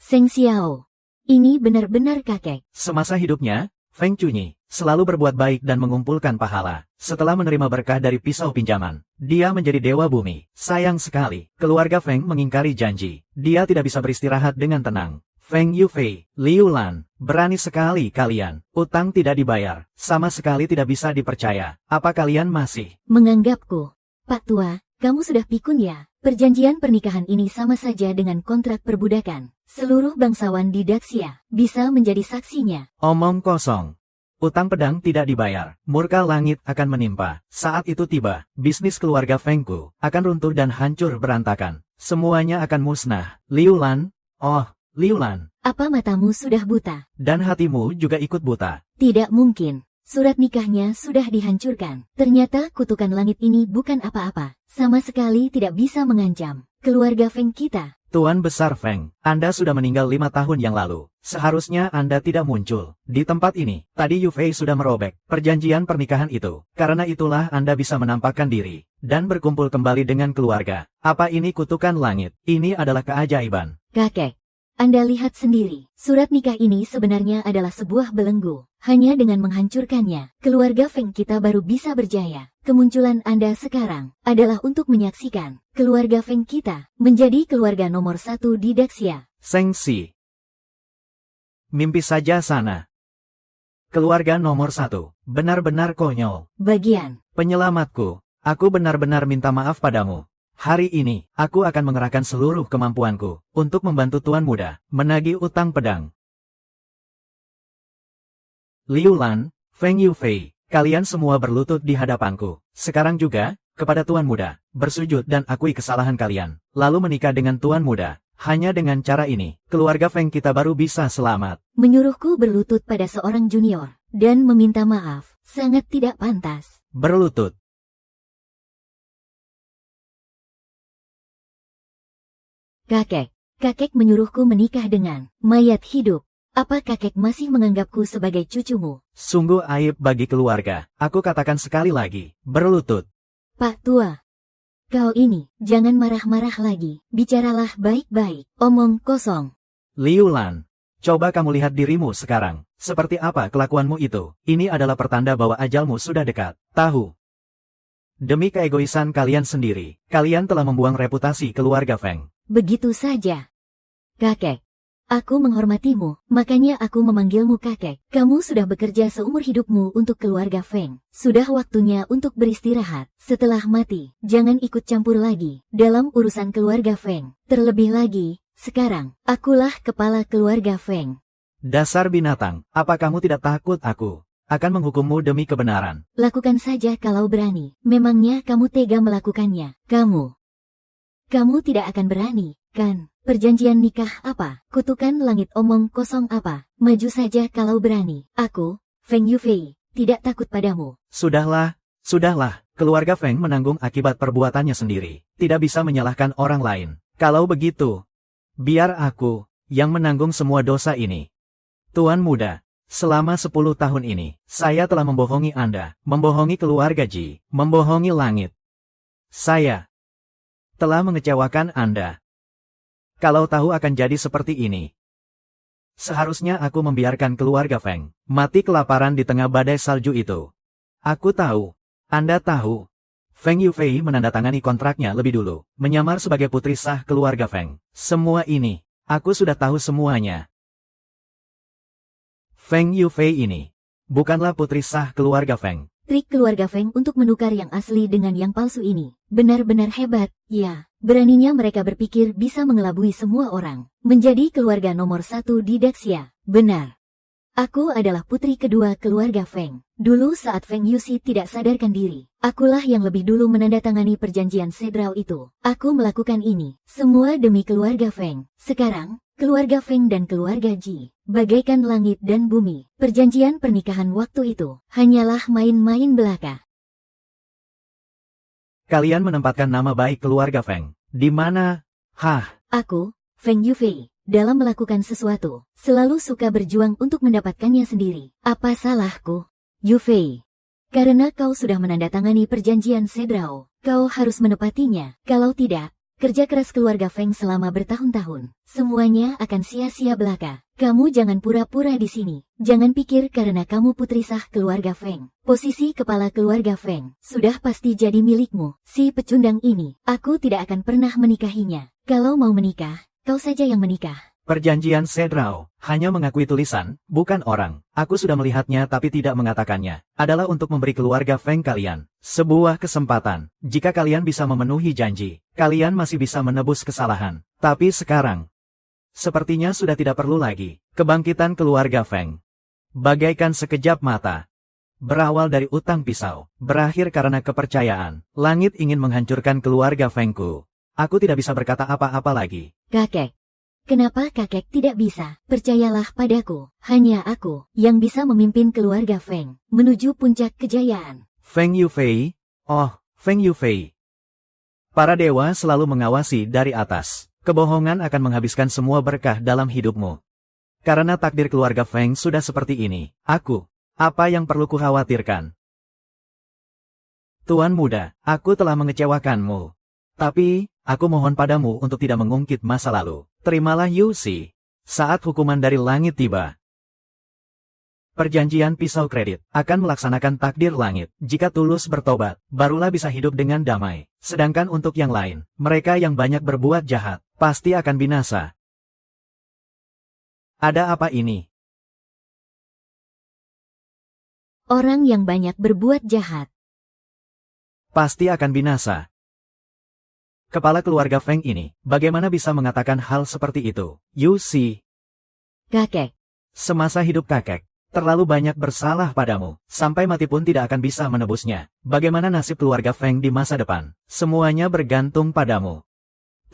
Seng Xiao. Ini benar-benar kakek. semasa hidupnya, Feng Cunyi selalu berbuat baik dan mengumpulkan pahala. Setelah menerima berkah dari pisau pinjaman, dia menjadi dewa bumi. Sayang sekali, keluarga Feng mengingkari janji. Dia tidak bisa beristirahat dengan tenang. Feng Yufei, Liu Lan, berani sekali kalian. Utang tidak dibayar, sama sekali tidak bisa dipercaya. Apa kalian masih Menganggapku. Pak Tua, kamu sudah pikun ya? Perjanjian pernikahan ini sama saja dengan kontrak perbudakan. Seluruh bangsawan di Daxia bisa menjadi saksinya. omong kosong? Utang pedang tidak dibayar, murka langit akan menimpa. Saat itu tiba, bisnis keluarga Fengku akan runtuh dan hancur berantakan. Semuanya akan musnah. Liu Lan, oh, Liu Lan, Apa matamu sudah buta? dan hatimu juga ikut buta. Tidak mungkin. Surat nikahnya sudah dihancurkan. Ternyata kutukan langit ini bukan apa-apa. Sama sekali tidak bisa mengancam keluarga Feng kita. Tuan Besar Feng, Anda sudah meninggal 5 tahun yang lalu. Seharusnya Anda tidak muncul di tempat ini. Tadi Yufei sudah merobek perjanjian pernikahan itu. Karena itulah Anda bisa menampakkan diri dan berkumpul kembali dengan keluarga. Apa ini kutukan langit? Ini adalah keajaiban. Kakek, Anda lihat sendiri. Surat nikah ini sebenarnya adalah sebuah belenggu. Hanya dengan menghancurkannya, keluarga Feng kita baru bisa berjaya. Kemunculan Anda sekarang adalah untuk menyaksikan keluarga Feng kita menjadi keluarga nomor 1 di Daxia. Seng Si. Mimpi saja sana. Keluarga nomor 1. Benar-benar konyol. Bagian. Penyelamatku, aku benar-benar minta maaf padamu. Hari ini, aku akan mengerahkan seluruh kemampuanku untuk membantu Tuan Muda menagih utang pedang. Liu Lan, Feng Yufei, kalian semua berlutut di hadapanku. Sekarang juga, kepada Tuan Muda, bersujud dan akui kesalahan kalian. Lalu menikah dengan Tuan Muda. Hanya dengan cara ini, keluarga Feng kita baru bisa selamat. Menyuruhku berlutut pada seorang junior dan meminta maaf sangat tidak pantas. Berlutut. Kakek menyuruhku menikah dengan mayat hidup. Apa kakek masih menganggapku sebagai cucumu? Sungguh aib bagi keluarga. Aku katakan sekali lagi, berlutut. Pak Tua, kau ini, jangan marah-marah lagi. Bicaralah baik-baik, omong kosong. Liu Lan, coba kamu lihat dirimu sekarang. Seperti apa kelakuanmu itu? Ini adalah pertanda bahwa ajalmu sudah dekat. Tahu? Demi keegoisan kalian sendiri, kalian telah membuang reputasi keluarga Feng. Begitu saja. Kakek, aku menghormatimu, makanya aku memanggilmu kakek. Kamu sudah bekerja seumur hidupmu untuk keluarga Feng. Sudah waktunya untuk beristirahat. Setelah mati, jangan ikut campur lagi dalam urusan keluarga Feng. Terlebih lagi, sekarang, akulah kepala keluarga Feng. Dasar binatang, apa kamu tidak takut aku akan menghukummu demi kebenaran? Lakukan saja kalau berani. Memangnya kamu tega melakukannya? Kamu tidak akan berani, kan? Perjanjian nikah apa? Kutukan langit omong kosong apa? Maju saja kalau berani. Aku, Feng Yufei, tidak takut padamu. Sudahlah. Keluarga Feng menanggung akibat perbuatannya sendiri. Tidak bisa menyalahkan orang lain. Kalau begitu, biar aku yang menanggung semua dosa ini. Tuan muda, selama 10 tahun ini, saya telah membohongi Anda, membohongi keluarga Ji, membohongi langit. Saya telah mengecewakan Anda. Kalau tahu akan jadi seperti ini, seharusnya aku membiarkan keluarga Feng mati kelaparan di tengah badai salju itu. Aku tahu, Anda tahu. Feng Yufei menandatangani kontraknya lebih dulu, menyamar sebagai putri sah keluarga Feng. Semua ini, aku sudah tahu semuanya. Feng Yufei ini bukanlah putri sah keluarga Feng. Trik keluarga Feng untuk menukar yang asli dengan yang palsu ini benar-benar hebat. Ya, beraninya mereka berpikir bisa mengelabui semua orang. Menjadi keluarga nomor 1 di Daxia. Benar. Aku adalah putri kedua keluarga Feng. Dulu saat Feng Yuxi tidak sadarkan diri, akulah yang lebih dulu menandatangani perjanjian Sedrao itu. Aku melakukan ini semua demi keluarga Feng. Sekarang, keluarga Feng dan keluarga Ji, bagaikan langit dan bumi. Perjanjian pernikahan waktu itu hanyalah main-main belaka. Kalian menempatkan nama baik keluarga Feng di mana? Aku, Feng Yufei, dalam melakukan sesuatu, selalu suka berjuang untuk mendapatkannya sendiri. Apa salahku? Yufei, karena kau sudah menandatangani perjanjian Sedrao, kau harus menepatinya. Kalau tidak, kerja keras keluarga Feng selama bertahun-tahun, semuanya akan sia-sia belaka. Kamu jangan pura-pura di sini. Jangan pikir karena kamu putri sah keluarga Feng, posisi kepala keluarga Feng sudah pasti jadi milikmu. Si pecundang ini, aku tidak akan pernah menikahinya. Kalau mau menikah, kau saja yang menikah. Perjanjian Sedrao hanya mengakui tulisan, bukan orang. Aku sudah melihatnya tapi tidak mengatakannya. Adalah untuk memberi keluarga Feng kalian sebuah kesempatan. Jika kalian bisa memenuhi janji, kalian masih bisa menebus kesalahan. Tapi sekarang, sepertinya sudah tidak perlu lagi. Kebangkitan keluarga Feng bagaikan sekejap mata. Berawal dari utang pisau, berakhir karena kepercayaan. Langit ingin menghancurkan keluarga Fengku. Aku tidak bisa berkata apa-apa lagi. Kakek, kenapa kakek tidak bisa? Percayalah padaku, hanya aku yang bisa memimpin keluarga Feng menuju puncak kejayaan. Feng Yufei? Oh, Feng Yufei. Para dewa selalu mengawasi dari atas. Kebohongan akan menghabiskan semua berkah dalam hidupmu. Karena takdir keluarga Feng sudah seperti ini, apa yang perlu kukhawatirkan? Tuan muda, aku telah mengecewakanmu. Tapi, aku mohon padamu untuk tidak mengungkit masa lalu. Terimalah Yuxi. Saat hukuman dari langit tiba, perjanjian pisau kredit akan melaksanakan takdir langit. Jika tulus bertobat, barulah bisa hidup dengan damai. Sedangkan untuk yang lain, mereka yang banyak berbuat jahat, pasti akan binasa. Ada apa ini? Orang yang banyak berbuat jahat pasti akan binasa. Kepala keluarga Feng ini, bagaimana bisa mengatakan hal seperti itu? Yuxi, kakek. Semasa hidup kakek, terlalu banyak bersalah padamu, sampai mati pun tidak akan bisa menebusnya. Bagaimana nasib keluarga Feng di masa depan? Semuanya bergantung padamu.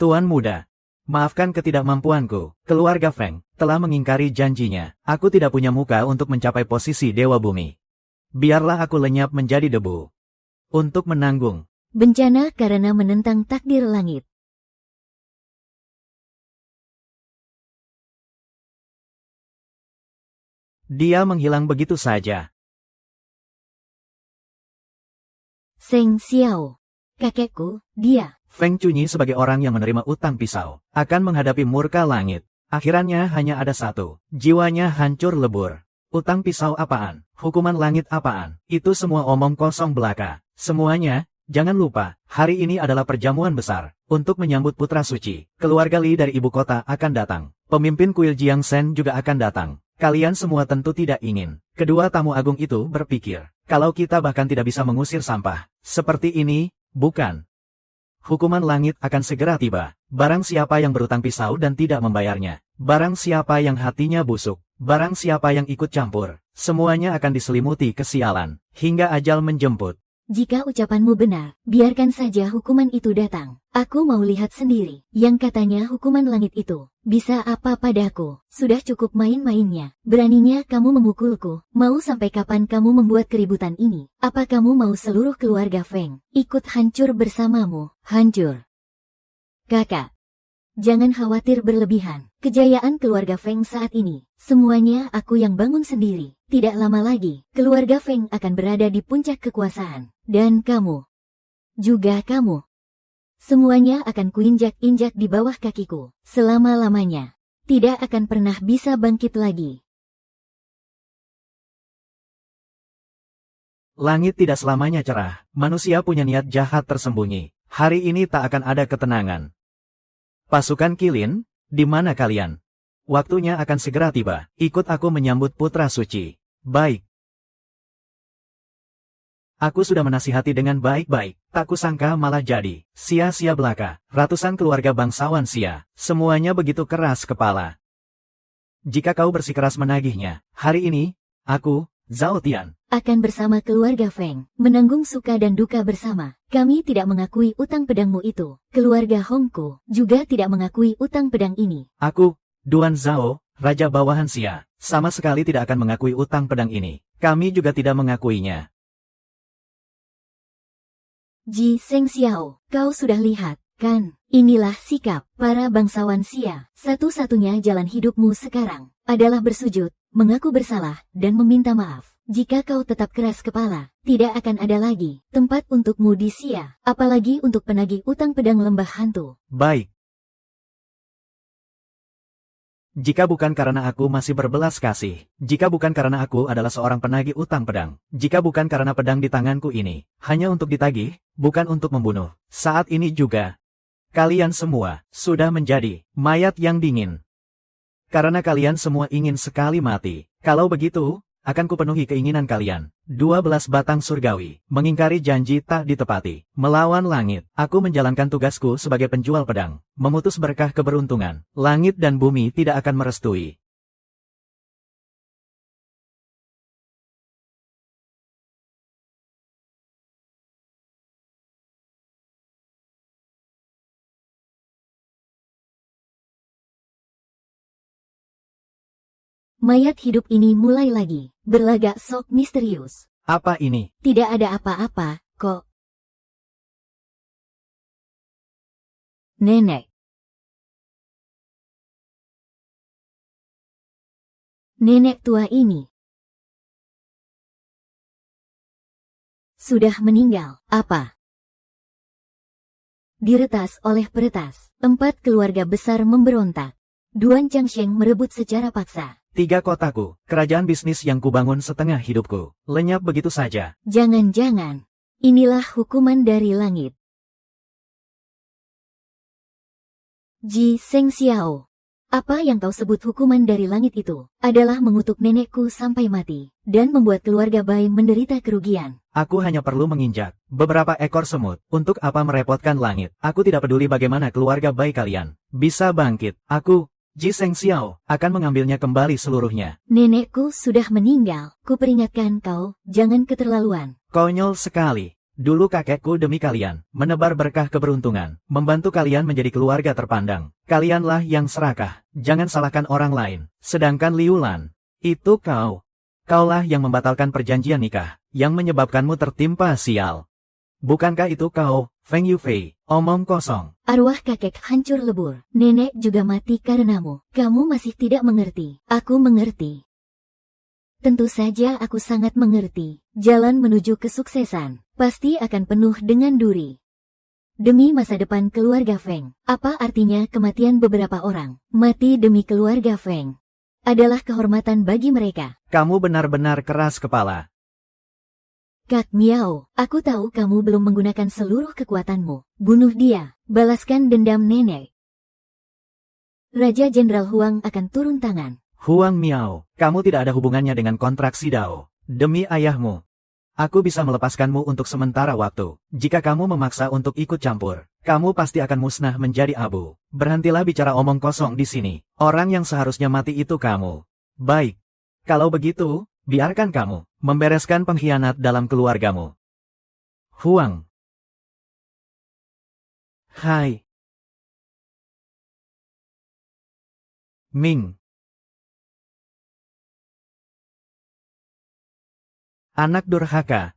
Tuan muda, maafkan ketidakmampuanku. Keluarga Feng telah mengingkari janjinya. Aku tidak punya muka untuk mencapai posisi Dewa Bumi. Biarlah aku lenyap menjadi debu untuk menanggung bencana karena menentang takdir langit. Dia menghilang begitu saja. Seng Xiao. Kakekku, dia. Feng Cunyi sebagai orang yang menerima utang pisau, akan menghadapi murka langit. Akhirannya hanya ada satu, jiwanya hancur lebur. Utang pisau apaan? Hukuman langit apaan? Itu semua omong kosong belaka. Semuanya, jangan lupa, hari ini adalah perjamuan besar. Untuk menyambut putra suci, keluarga Li dari ibu kota akan datang. Pemimpin kuil Jiangsen juga akan datang. Kalian semua tentu tidak ingin. Kedua tamu agung itu berpikir, kalau kita bahkan tidak bisa mengusir sampah. Seperti ini, bukan? Hukuman langit akan segera tiba. Barang siapa yang berutang pisau dan tidak membayarnya. Barang siapa yang hatinya busuk. Barang siapa yang ikut campur. Semuanya akan diselimuti kesialan. Hingga ajal menjemput. Jika ucapanmu benar, biarkan saja hukuman itu datang. Aku mau lihat sendiri. Yang katanya hukuman langit itu. Bisa apa padaku? Sudah cukup main-mainnya. Beraninya kamu memukulku. Mau sampai kapan kamu membuat keributan ini? Apa kamu mau seluruh keluarga Feng ikut hancur bersamamu? Hancur. Kakak. Jangan khawatir berlebihan. Kejayaan keluarga Feng saat ini, semuanya aku yang bangun sendiri. Tidak lama lagi, keluarga Feng akan berada di puncak kekuasaan. Dan kamu. Juga kamu. Semuanya akan kuinjak-injak di bawah kakiku. Selama-lamanya. Tidak akan pernah bisa bangkit lagi. Langit tidak selamanya cerah. Manusia punya niat jahat tersembunyi. Hari ini tak akan ada ketenangan. Pasukan Qilin, di mana kalian? Waktunya akan segera tiba. Ikut aku menyambut putra suci. Baik. Aku sudah menasihati dengan baik-baik. Tak kusangka malah jadi. Sia-sia belaka. Ratusan keluarga bangsawan Xia. Semuanya begitu keras kepala. Jika kau bersikeras menagihnya, hari ini, aku, Zhao Tian, akan bersama keluarga Feng, menanggung suka dan duka bersama. Kami tidak mengakui utang pedangmu itu. Keluarga Hongku juga tidak mengakui utang pedang ini. Aku, Duan Zhao, Raja Bawahan Xia, sama sekali tidak akan mengakui utang pedang ini. Kami juga tidak mengakuinya. Ji Seng Xiao, kau sudah lihat, kan? Inilah sikap para bangsawan Xia. Satu-satunya jalan hidupmu sekarang adalah bersujud, mengaku bersalah, dan meminta maaf. Jika kau tetap keras kepala, tidak akan ada lagi tempat untukmu di Xia, apalagi untuk penagih utang pedang lembah hantu. Baik. Jika bukan karena aku masih berbelas kasih, jika bukan karena aku adalah seorang penagih utang pedang, jika bukan karena pedang di tanganku ini, hanya untuk ditagih, bukan untuk membunuh, saat ini juga, kalian semua sudah menjadi mayat yang dingin. Karena kalian semua ingin sekali mati. Kalau begitu, akan kupenuhi keinginan kalian. 12 batang surgawi, mengingkari janji tak ditepati, melawan langit. Aku menjalankan tugasku sebagai penjual pedang, memutus berkah keberuntungan. Langit dan bumi tidak akan merestui. Mayat hidup ini mulai lagi, berlagak sok misterius. Apa ini? Tidak ada apa-apa, kok. Nenek. Nenek tua ini sudah meninggal. Apa? Diretas oleh peretas, 4 keluarga besar memberontak. Duan Changsheng merebut secara paksa. 3 kotaku, kerajaan bisnis yang kubangun setengah hidupku, lenyap begitu saja. Jangan-jangan, inilah hukuman dari langit. Ji Seng Xiao, apa yang kau sebut hukuman dari langit itu, adalah mengutuk nenekku sampai mati, dan membuat keluarga Bai menderita kerugian. Aku hanya perlu menginjak beberapa ekor semut. Untuk apa merepotkan langit? Aku tidak peduli bagaimana keluarga Bai kalian bisa bangkit. Aku, Ji Seng Xiao, akan mengambilnya kembali seluruhnya. Nenekku sudah meninggal. Kuperingatkan kau, jangan keterlaluan. Konyol sekali. Dulu kakekku demi kalian, menebar berkah keberuntungan, membantu kalian menjadi keluarga terpandang. Kalianlah yang serakah, jangan salahkan orang lain. Sedangkan Liu Lan, itu kau. Kaulah yang membatalkan perjanjian nikah, yang menyebabkanmu tertimpa sial. Bukankah itu kau, Feng Yufei? Omong kosong. Arwah kakek hancur lebur. Nenek juga mati karenamu. Kamu masih tidak mengerti. Aku mengerti. Tentu saja aku sangat mengerti. Jalan menuju kesuksesan pasti akan penuh dengan duri. Demi masa depan keluarga Feng, apa artinya kematian beberapa orang? Mati demi keluarga Feng adalah kehormatan bagi mereka. Kamu benar-benar keras kepala. Kak Miao, aku tahu kamu belum menggunakan seluruh kekuatanmu. Bunuh dia, balaskan dendam nenek. Raja Jenderal Huang akan turun tangan. Huang Miao, kamu tidak ada hubungannya dengan kontrak Sidao. Demi ayahmu, aku bisa melepaskanmu untuk sementara waktu. Jika kamu memaksa untuk ikut campur, kamu pasti akan musnah menjadi abu. Berhentilah bicara omong kosong di sini. Orang yang seharusnya mati itu kamu. Baik. Kalau begitu, biarkan kamu membereskan pengkhianat dalam keluargamu. Huang. Hai. Ming. Anak durhaka.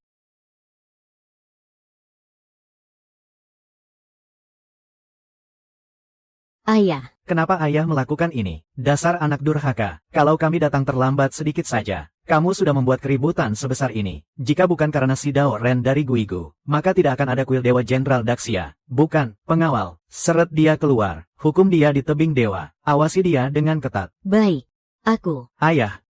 Ayah, Kenapa ayah melakukan ini? Dasar anak durhaka. Kalau kami datang terlambat sedikit saja, kamu sudah membuat keributan sebesar ini. Jika bukan karena Sidao Ren dari Guigu, maka tidak akan ada kuil Dewa Jenderal Daxia. Bukan, pengawal. Seret dia keluar. Hukum dia di tebing dewa. Awasi dia dengan ketat. baik. Aku. Ayah.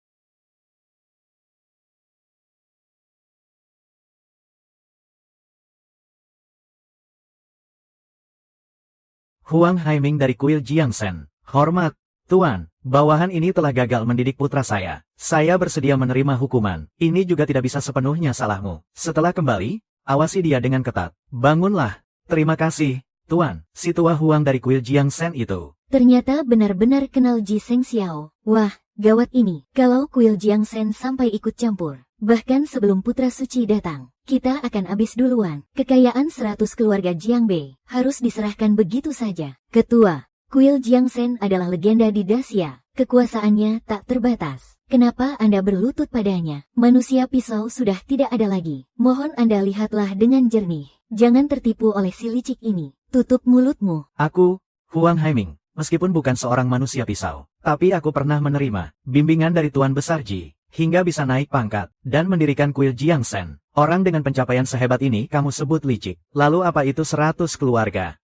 Huang Haiming dari kuil Jiangsen. Hormat, Tuan. Bawahan ini telah gagal mendidik putra saya. Saya bersedia menerima hukuman. Ini juga tidak bisa sepenuhnya salahmu. Setelah kembali, awasi dia dengan ketat. Bangunlah. Terima kasih, Tuan. Si tua Huang dari kuil Jiangsen itu. Ternyata benar-benar kenal Ji Seng Xiao. Wah, gawat ini. Kalau kuil Jiangsen sampai ikut campur, bahkan sebelum putra suci datang, kita akan habis duluan. Kekayaan 100 keluarga Jiangbe harus diserahkan begitu saja. Ketua, kuil Jiangsen adalah legenda di Daxia. Kekuasaannya tak terbatas. Kenapa Anda berlutut padanya? Manusia pisau sudah tidak ada lagi. Mohon Anda lihatlah dengan jernih. Jangan tertipu oleh si licik ini. Tutup mulutmu. Aku, Huang Haiming. Meskipun bukan seorang manusia pisau, tapi aku pernah menerima bimbingan dari Tuan Besar Ji, hingga bisa naik pangkat, dan mendirikan kuil Jiangsen. Orang dengan pencapaian sehebat ini kamu sebut licik. Lalu apa itu 100 keluarga?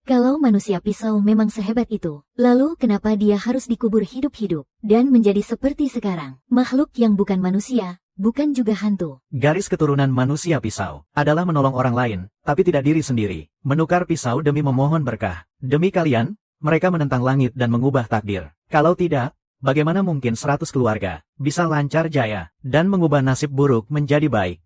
Kalau manusia pisau memang sehebat itu, lalu kenapa dia harus dikubur hidup-hidup, dan menjadi seperti sekarang? Makhluk yang bukan manusia, bukan juga hantu. Garis keturunan manusia pisau adalah menolong orang lain, tapi tidak diri sendiri. Menukar pisau demi memohon berkah. Demi kalian, mereka menentang langit dan mengubah takdir. Kalau tidak, bagaimana mungkin 100 keluarga bisa lancar jaya dan mengubah nasib buruk menjadi baik?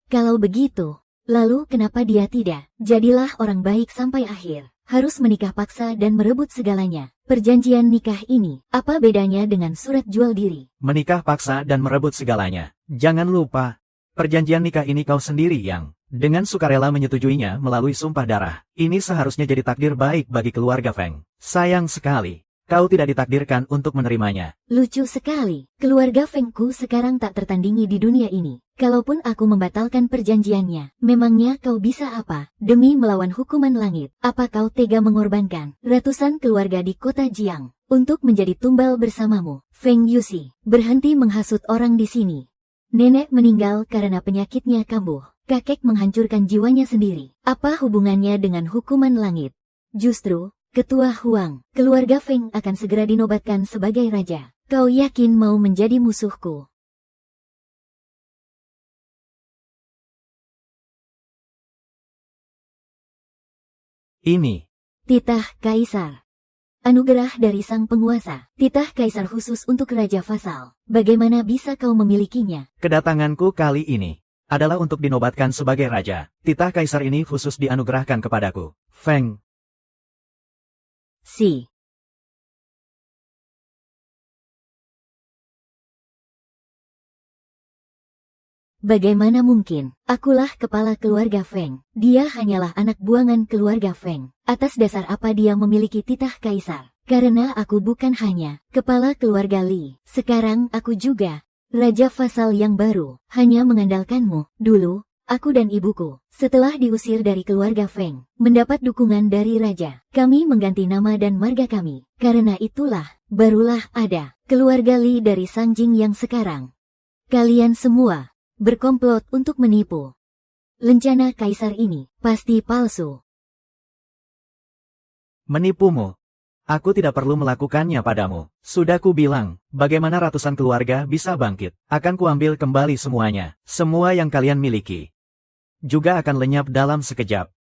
Kalau begitu, lalu kenapa dia tidak? Jadilah orang baik sampai akhir. Harus menikah paksa dan merebut segalanya. Perjanjian nikah ini, apa bedanya dengan surat jual diri? Menikah paksa dan merebut segalanya. Jangan lupa, perjanjian nikah ini kau sendiri yang dengan sukarela menyetujuinya melalui sumpah darah. Ini seharusnya jadi takdir baik bagi keluarga Feng. Sayang sekali, kau tidak ditakdirkan untuk menerimanya. Lucu sekali. Keluarga Fengku sekarang tak tertandingi di dunia ini. Kalaupun aku membatalkan perjanjiannya, memangnya kau bisa apa? Demi melawan hukuman langit, apa kau tega mengorbankan ratusan keluarga di kota Jiang untuk menjadi tumbal bersamamu? Feng Yusi, berhenti menghasut orang di sini. Nenek meninggal karena penyakitnya kambuh. Kakek menghancurkan jiwanya sendiri. Apa hubungannya dengan hukuman langit? Justru, Ketua Huang, keluarga Feng akan segera dinobatkan sebagai raja. Kau yakin mau menjadi musuhku? Ini Titah Kaisar. Anugerah dari sang penguasa. Titah Kaisar khusus untuk Raja Fasal. Bagaimana bisa kau memilikinya? kedatanganku kali ini adalah untuk dinobatkan sebagai raja. Titah kaisar ini khusus dianugerahkan kepadaku. Feng. Si. Bagaimana mungkin? Akulah kepala keluarga Feng. Dia hanyalah anak buangan keluarga Feng. Atas dasar apa dia memiliki titah kaisar? Karena aku bukan hanya kepala keluarga Li. Sekarang aku juga Raja Fasal yang baru, hanya mengandalkanmu. Dulu, aku dan ibuku, setelah diusir dari keluarga Feng, mendapat dukungan dari raja. Kami mengganti nama dan marga kami. Karena itulah, barulah ada keluarga Li dari Sangjing yang sekarang. Kalian semua berkomplot untuk menipu. Lencana kaisar ini pasti palsu. Menipumu. Aku tidak perlu melakukannya padamu. Sudah ku bilang, bagaimana ratusan keluarga bisa bangkit. Akan kuambil kembali semuanya. Semua yang kalian miliki. Juga akan lenyap dalam sekejap.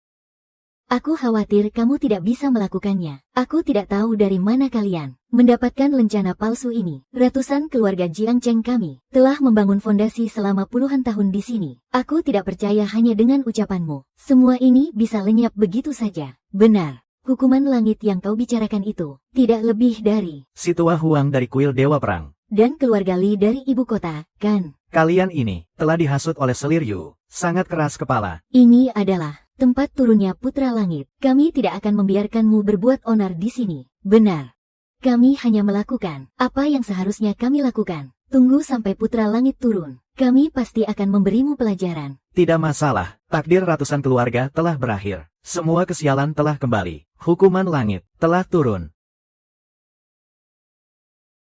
Aku khawatir kamu tidak bisa melakukannya. Aku tidak tahu dari mana kalian mendapatkan lencana palsu ini. Ratusan keluarga Jiang Cheng kami telah membangun fondasi selama puluhan tahun di sini. Aku tidak percaya hanya dengan ucapanmu. Semua ini bisa lenyap begitu saja. Benar. Hukuman langit yang kau bicarakan itu tidak lebih dari Si tua Huang dari kuil Dewa Perang. dan keluarga Li dari ibu kota, kan? Kalian ini telah dihasut oleh Selir Yu. Sangat keras kepala. Ini adalah tempat turunnya Putra Langit. Kami tidak akan membiarkanmu berbuat onar di sini. Benar. Kami hanya melakukan apa yang seharusnya kami lakukan. Tunggu sampai Putra Langit turun. Kami pasti akan memberimu pelajaran. Tidak masalah. Takdir ratusan keluarga telah berakhir. Semua kesialan telah kembali. Hukuman langit telah turun.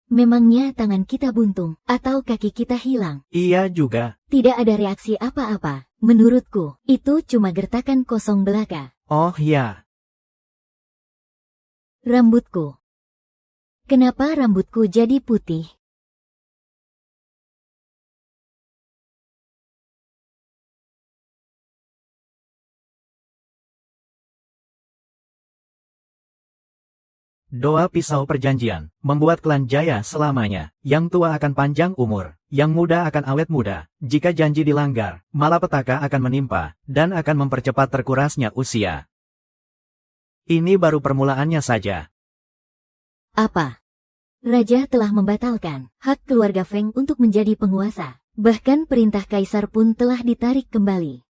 Memangnya tangan kita buntung atau kaki kita hilang? Iya juga. Tidak ada reaksi apa-apa. Menurutku, itu cuma gertakan kosong belaka. Oh ya. Rambutku. Kenapa rambutku jadi putih? Doa pisau perjanjian, membuat klan jaya selamanya. Yang tua akan panjang umur, yang muda akan awet muda. Jika janji dilanggar, malapetaka akan menimpa, dan akan mempercepat terkurasnya usia. Ini baru permulaannya saja. Apa? Raja telah membatalkan hak keluarga Feng untuk menjadi penguasa. Bahkan perintah kaisar pun telah ditarik kembali.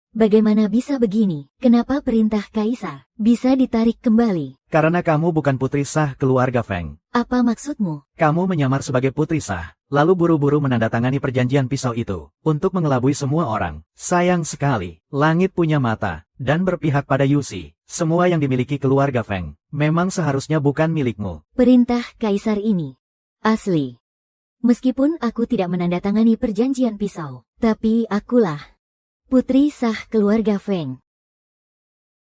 Bagaimana bisa begini? Kenapa perintah kaisar bisa ditarik kembali? Karena kamu bukan putri sah keluarga Feng. Apa maksudmu? Kamu menyamar sebagai putri sah, lalu buru-buru menandatangani perjanjian pisau itu, untuk mengelabui semua orang. Sayang sekali, langit punya mata, dan berpihak pada Yusi. Semua yang dimiliki keluarga Feng, memang seharusnya bukan milikmu. Perintah kaisar ini asli. Meskipun aku tidak menandatangani perjanjian pisau, tapi akulah putri sah keluarga Feng.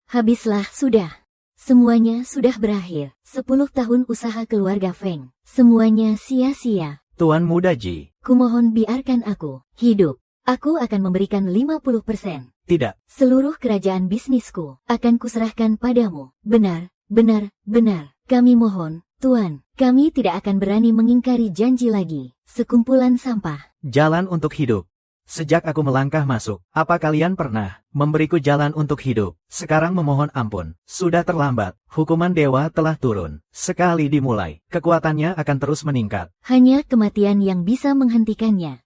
Habislah sudah. Semuanya sudah berakhir. 10 tahun usaha keluarga Feng. Semuanya sia-sia. Tuan Muda Ji. Kumohon biarkan aku hidup. Aku akan memberikan 50%. Tidak. Seluruh kerajaan bisnisku akan kuserahkan padamu. Benar, benar, benar. Kami mohon, Tuan. Kami tidak akan berani mengingkari janji lagi. Sekumpulan sampah. Jalan untuk hidup. Sejak aku melangkah masuk, apa kalian pernah memberiku jalan untuk hidup? Sekarang memohon ampun. Sudah terlambat. Hukuman dewa telah turun. Sekali dimulai, kekuatannya akan terus meningkat. Hanya kematian yang bisa menghentikannya.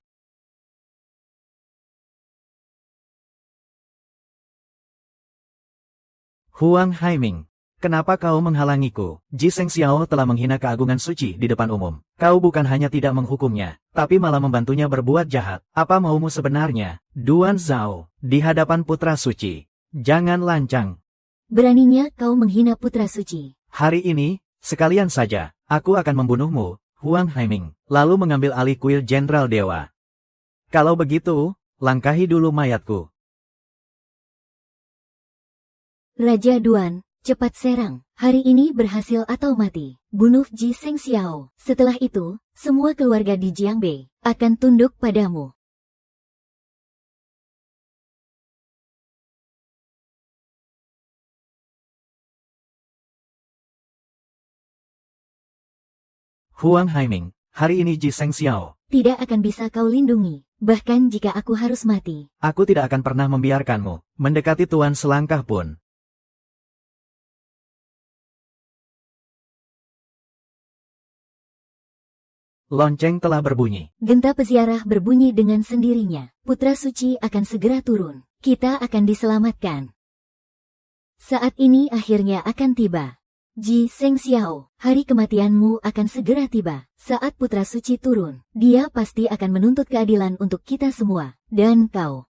Huang Haiming. Kenapa kau menghalangiku? Ji Seng Xiao telah menghina keagungan suci di depan umum. Kau bukan hanya tidak menghukumnya, tapi malah membantunya berbuat jahat. Apa maumu sebenarnya? Duan Zhao, di hadapan putra suci. Jangan lancang. Beraninya kau menghina putra suci. Hari ini, sekalian saja, aku akan membunuhmu, Huang Haiming, lalu mengambil alih kuil Jenderal Dewa. Kalau begitu, langkahi dulu mayatku. Raja Duan, cepat serang. Hari ini berhasil atau mati. Bunuh Ji Seng Xiao. Setelah itu, semua keluarga di Jiangbei akan tunduk padamu. Huang Haiming, hari ini Ji Seng Xiao. Tidak akan bisa kau lindungi. Bahkan jika aku harus mati. Aku tidak akan pernah membiarkanmu mendekati Tuan selangkah pun. Lonceng telah berbunyi. Genta peziarah berbunyi dengan sendirinya. Putra suci akan segera turun. Kita akan diselamatkan. Saat ini akhirnya akan tiba. Ji Seng Xiao, hari kematianmu akan segera tiba. Saat putra suci turun, dia pasti akan menuntut keadilan untuk kita semua. Dan kau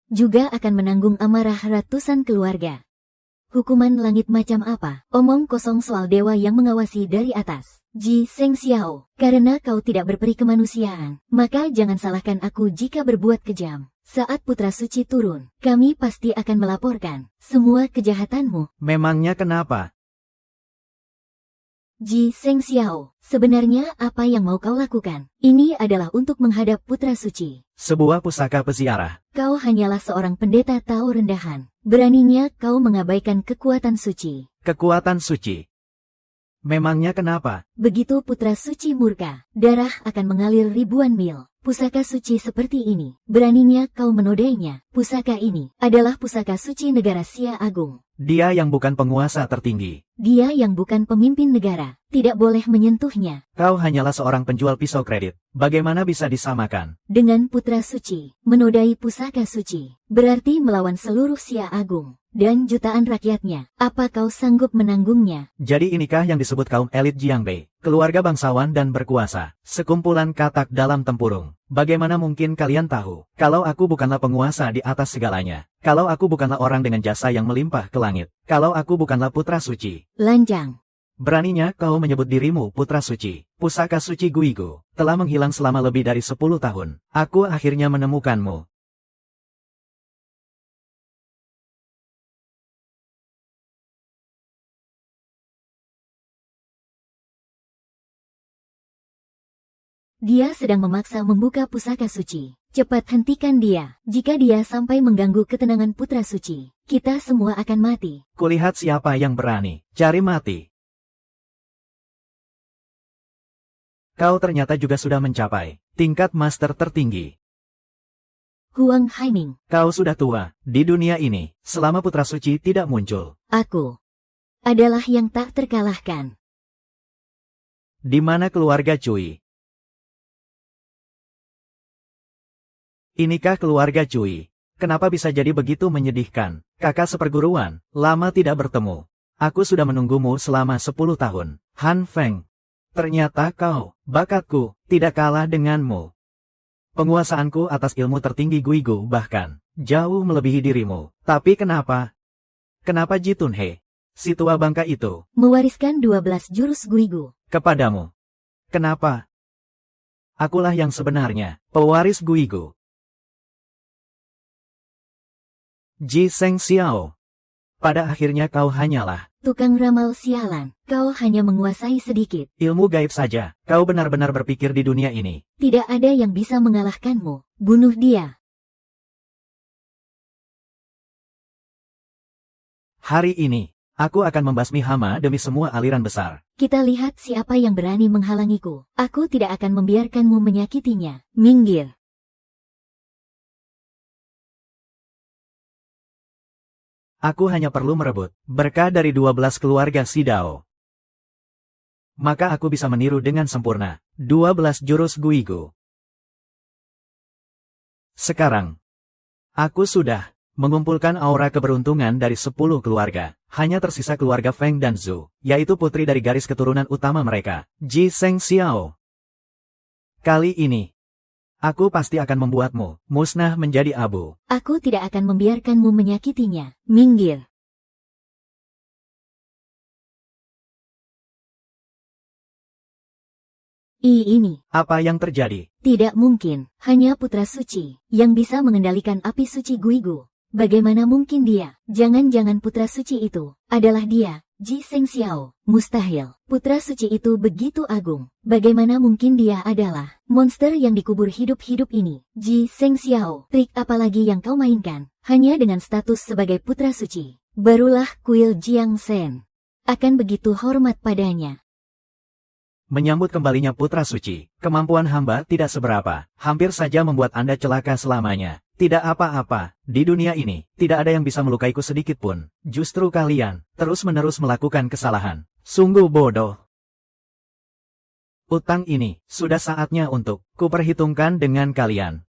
juga akan menanggung amarah ratusan keluarga. Hukuman langit macam apa? Omong kosong soal dewa yang mengawasi dari atas. Ji Seng Xiao, karena kau tidak berperi kemanusiaan, maka jangan salahkan aku jika berbuat kejam. Saat putra suci turun, kami pasti akan melaporkan semua kejahatanmu. Memangnya kenapa? Ji Seng Xiao, sebenarnya apa yang mau kau lakukan? Ini adalah untuk menghadap putra suci. Sebuah pusaka peziarah. Kau hanyalah seorang pendeta tahu rendahan. Beraninya kau mengabaikan kekuatan suci. Kekuatan suci. Memangnya kenapa? Begitu putra suci murka, darah akan mengalir ribuan mil. Pusaka suci seperti ini, beraninya kau menodainya. Pusaka ini adalah pusaka suci negara Xia Agung. Dia yang bukan penguasa tertinggi. Dia yang bukan pemimpin negara, tidak boleh menyentuhnya. Kau hanyalah seorang penjual pisau kredit. Bagaimana bisa disamakan? Dengan putra suci, menodai pusaka suci, berarti melawan seluruh Xia Agung dan jutaan rakyatnya. Apa kau sanggup menanggungnya? Jadi inikah yang disebut kaum elit Jiangbei? Keluarga bangsawan dan berkuasa. Sekumpulan katak dalam tempurung. Bagaimana mungkin kalian tahu? Kalau aku bukanlah penguasa di atas segalanya. Kalau aku bukanlah orang dengan jasa yang melimpah ke langit. Kalau aku bukanlah putra suci. Lanjang. Beraninya kau menyebut dirimu putra suci. Pusaka suci Guigu telah menghilang selama lebih dari 10 tahun. Aku akhirnya menemukanmu. Dia sedang memaksa membuka pusaka suci. Cepat hentikan dia. Jika dia sampai mengganggu ketenangan putra suci, kita semua akan mati. Kulihat siapa yang berani. Cari mati. Kau ternyata juga sudah mencapai tingkat master tertinggi. Huang Haiming, Kau sudah tua di dunia ini selama putra suci tidak muncul. aku adalah yang tak terkalahkan. Di mana keluarga Cui? Inikah keluarga Cui? Kenapa bisa jadi begitu menyedihkan? Kakak seperguruan, lama tidak bertemu. Aku sudah menunggumu selama 10 tahun. Han Feng. Ternyata kau, bakatku, tidak kalah denganmu. Penguasaanku atas ilmu tertinggi Guigu bahkan jauh melebihi dirimu. Tapi kenapa? Kenapa Jitun He, si tua bangka itu, Mewariskan 12 jurus Guigu. kepadamu? Kenapa? Akulah yang sebenarnya, pewaris Guigu. Ji Seng Xiao. Pada akhirnya kau hanyalah Tukang ramal sialan, kau hanya menguasai sedikit. ilmu gaib saja. Kau benar-benar berpikir di dunia ini. Tidak ada yang bisa mengalahkanmu. Bunuh dia. Hari ini, aku akan membasmi hama demi semua aliran besar. Kita lihat siapa yang berani menghalangiku. Aku tidak akan membiarkanmu menyakitinya. Minggir. Aku hanya perlu merebut berkah dari 12 keluarga Sidao. Maka aku bisa meniru dengan sempurna 12 jurus Guigu. Sekarang, aku sudah mengumpulkan aura keberuntungan dari 10 keluarga. Hanya tersisa keluarga Feng dan Zhu, yaitu putri dari garis keturunan utama mereka, Ji Seng Xiao. Kali ini, aku pasti akan membuatmu musnah menjadi abu. Aku tidak akan membiarkanmu menyakitinya. Minggir. Ini Apa yang terjadi? tidak mungkin. Hanya putra suci yang bisa mengendalikan api suci Guigu. Bagaimana mungkin dia? Jangan-jangan putra suci itu adalah dia, Ji Seng Xiao. Mustahil. Putra suci itu begitu agung. Bagaimana mungkin dia adalah monster yang dikubur hidup-hidup ini? Ji Seng Xiao, trik apa lagi yang kau mainkan? Hanya dengan status sebagai putra suci, barulah kuil Jiang Shen akan begitu hormat padanya. Menyambut kembalinya putra suci, kemampuan hamba tidak seberapa, hampir saja membuat Anda celaka selamanya. Tidak apa-apa, di dunia ini, tidak ada yang bisa melukaiku sedikit pun. Justru kalian, terus-menerus melakukan kesalahan. Sungguh bodoh. Utang ini, sudah saatnya untuk kuperhitungkan dengan kalian.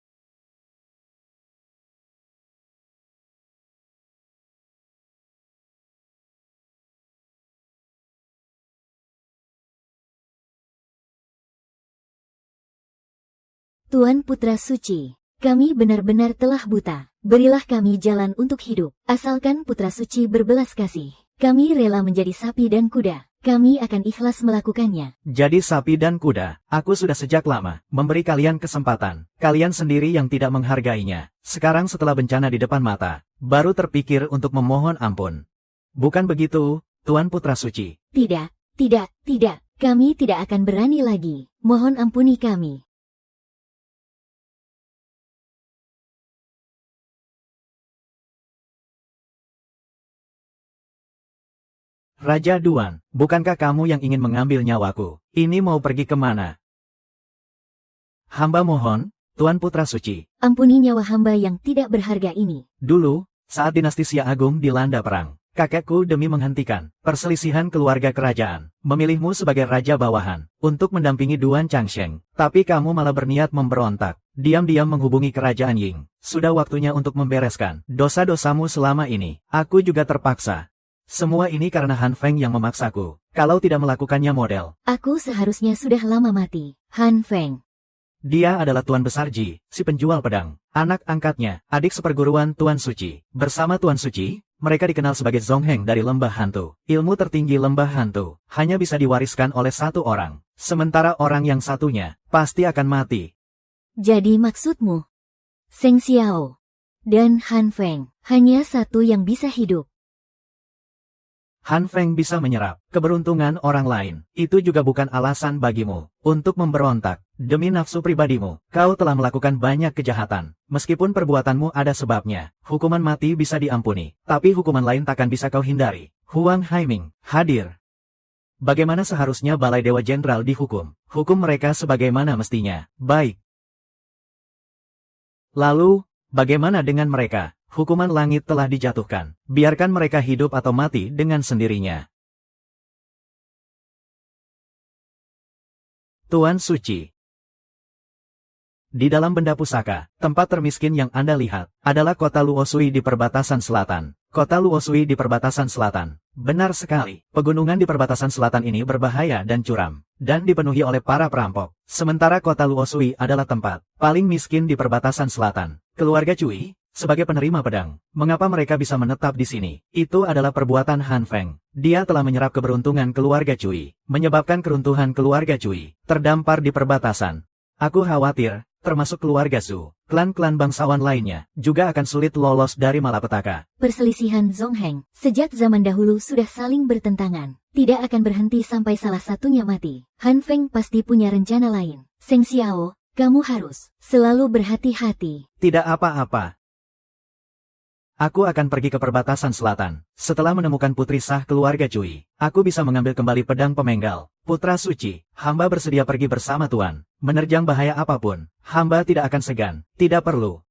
Tuan Putra Suci, Kami benar-benar telah buta. Berilah kami jalan untuk hidup. Asalkan putra suci berbelas kasih. Kami rela menjadi sapi dan kuda. Kami akan ikhlas melakukannya. Jadi sapi dan kuda, aku sudah sejak lama memberi kalian kesempatan. Kalian sendiri yang tidak menghargainya. Sekarang setelah bencana di depan mata, baru terpikir untuk memohon ampun. Bukan begitu, Tuan Putra Suci? Tidak, tidak, tidak. Kami tidak akan berani lagi. Mohon ampuni kami. Raja Duan, bukankah kamu yang ingin mengambil nyawaku? Ini mau pergi kemana? Hamba mohon, Tuan Putra Suci. Ampuni nyawa hamba yang tidak berharga ini. Dulu, saat dinasti Xia Agung dilanda perang, kakekku demi menghentikan perselisihan keluarga kerajaan, memilihmu sebagai raja bawahan, untuk mendampingi Duan Changsheng. Tapi kamu malah berniat memberontak, diam-diam menghubungi kerajaan Ying. Sudah waktunya untuk membereskan dosa-dosamu selama ini. Aku juga terpaksa. Semua ini karena Han Feng yang memaksaku. Kalau tidak melakukannya model. Aku seharusnya sudah lama mati. Han Feng. Dia adalah Tuan Besar Ji, si penjual pedang. Anak angkatnya, adik seperguruan Tuan Suci. Bersama Tuan Suci, mereka dikenal sebagai Zongheng dari Lembah Hantu. Ilmu tertinggi Lembah Hantu hanya bisa diwariskan oleh satu orang. Sementara orang yang satunya pasti akan mati. Jadi maksudmu, Seng Xiao dan Han Feng hanya satu yang bisa hidup. Han Feng bisa menyerap keberuntungan orang lain. Itu juga bukan alasan bagimu untuk memberontak. Demi nafsu pribadimu, kau telah melakukan banyak kejahatan. Meskipun perbuatanmu ada sebabnya, hukuman mati bisa diampuni. Tapi hukuman lain takkan bisa kau hindari. Huang Haiming, hadir. Bagaimana seharusnya Balai Dewa Jenderal dihukum? Hukum mereka sebagaimana mestinya. Baik. Lalu, bagaimana dengan mereka? Hukuman langit telah dijatuhkan. Biarkan mereka hidup atau mati dengan sendirinya. Tuan Suci. Di dalam benda pusaka, tempat termiskin yang Anda lihat, adalah kota Luosui di perbatasan selatan. Kota Luosui di perbatasan selatan. Benar sekali, pegunungan di perbatasan selatan ini berbahaya dan curam, dan dipenuhi oleh para perampok. Sementara kota Luosui adalah tempat paling miskin di perbatasan selatan. Keluarga Cui, sebagai penerima pedang, mengapa mereka bisa menetap di sini? Itu adalah perbuatan Han Feng. Dia telah menyerap keberuntungan keluarga Cui, menyebabkan keruntuhan keluarga Cui, terdampar di perbatasan. Aku khawatir, termasuk keluarga Su, klan-klan bangsawan lainnya, juga akan sulit lolos dari malapetaka. Perselisihan Zongheng sejak zaman dahulu sudah saling bertentangan. Tidak akan berhenti sampai salah satunya mati. Han Feng pasti punya rencana lain. Seng Xiao, kamu harus selalu berhati-hati. Tidak apa-apa. Aku akan pergi ke perbatasan selatan. Setelah menemukan putri sah keluarga Cui, aku bisa mengambil kembali pedang pemenggal. Putra Suci, hamba bersedia pergi bersama Tuan. Menerjang bahaya apapun, hamba tidak akan segan. Tidak perlu.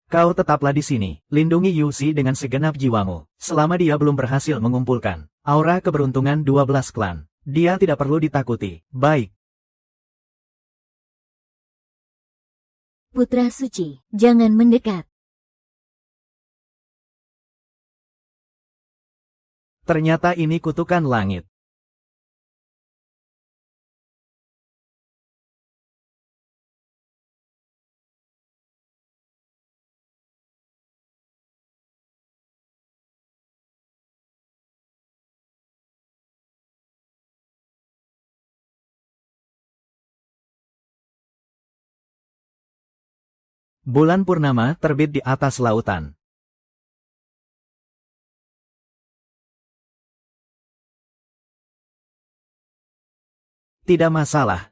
Kau tetaplah di sini, lindungi Yusi dengan segenap jiwamu. Selama dia belum berhasil mengumpulkan aura keberuntungan 12 klan, dia tidak perlu ditakuti. Baik. Putra Suci, jangan mendekat. Ternyata ini kutukan langit. Bulan purnama terbit di atas lautan. Tidak masalah.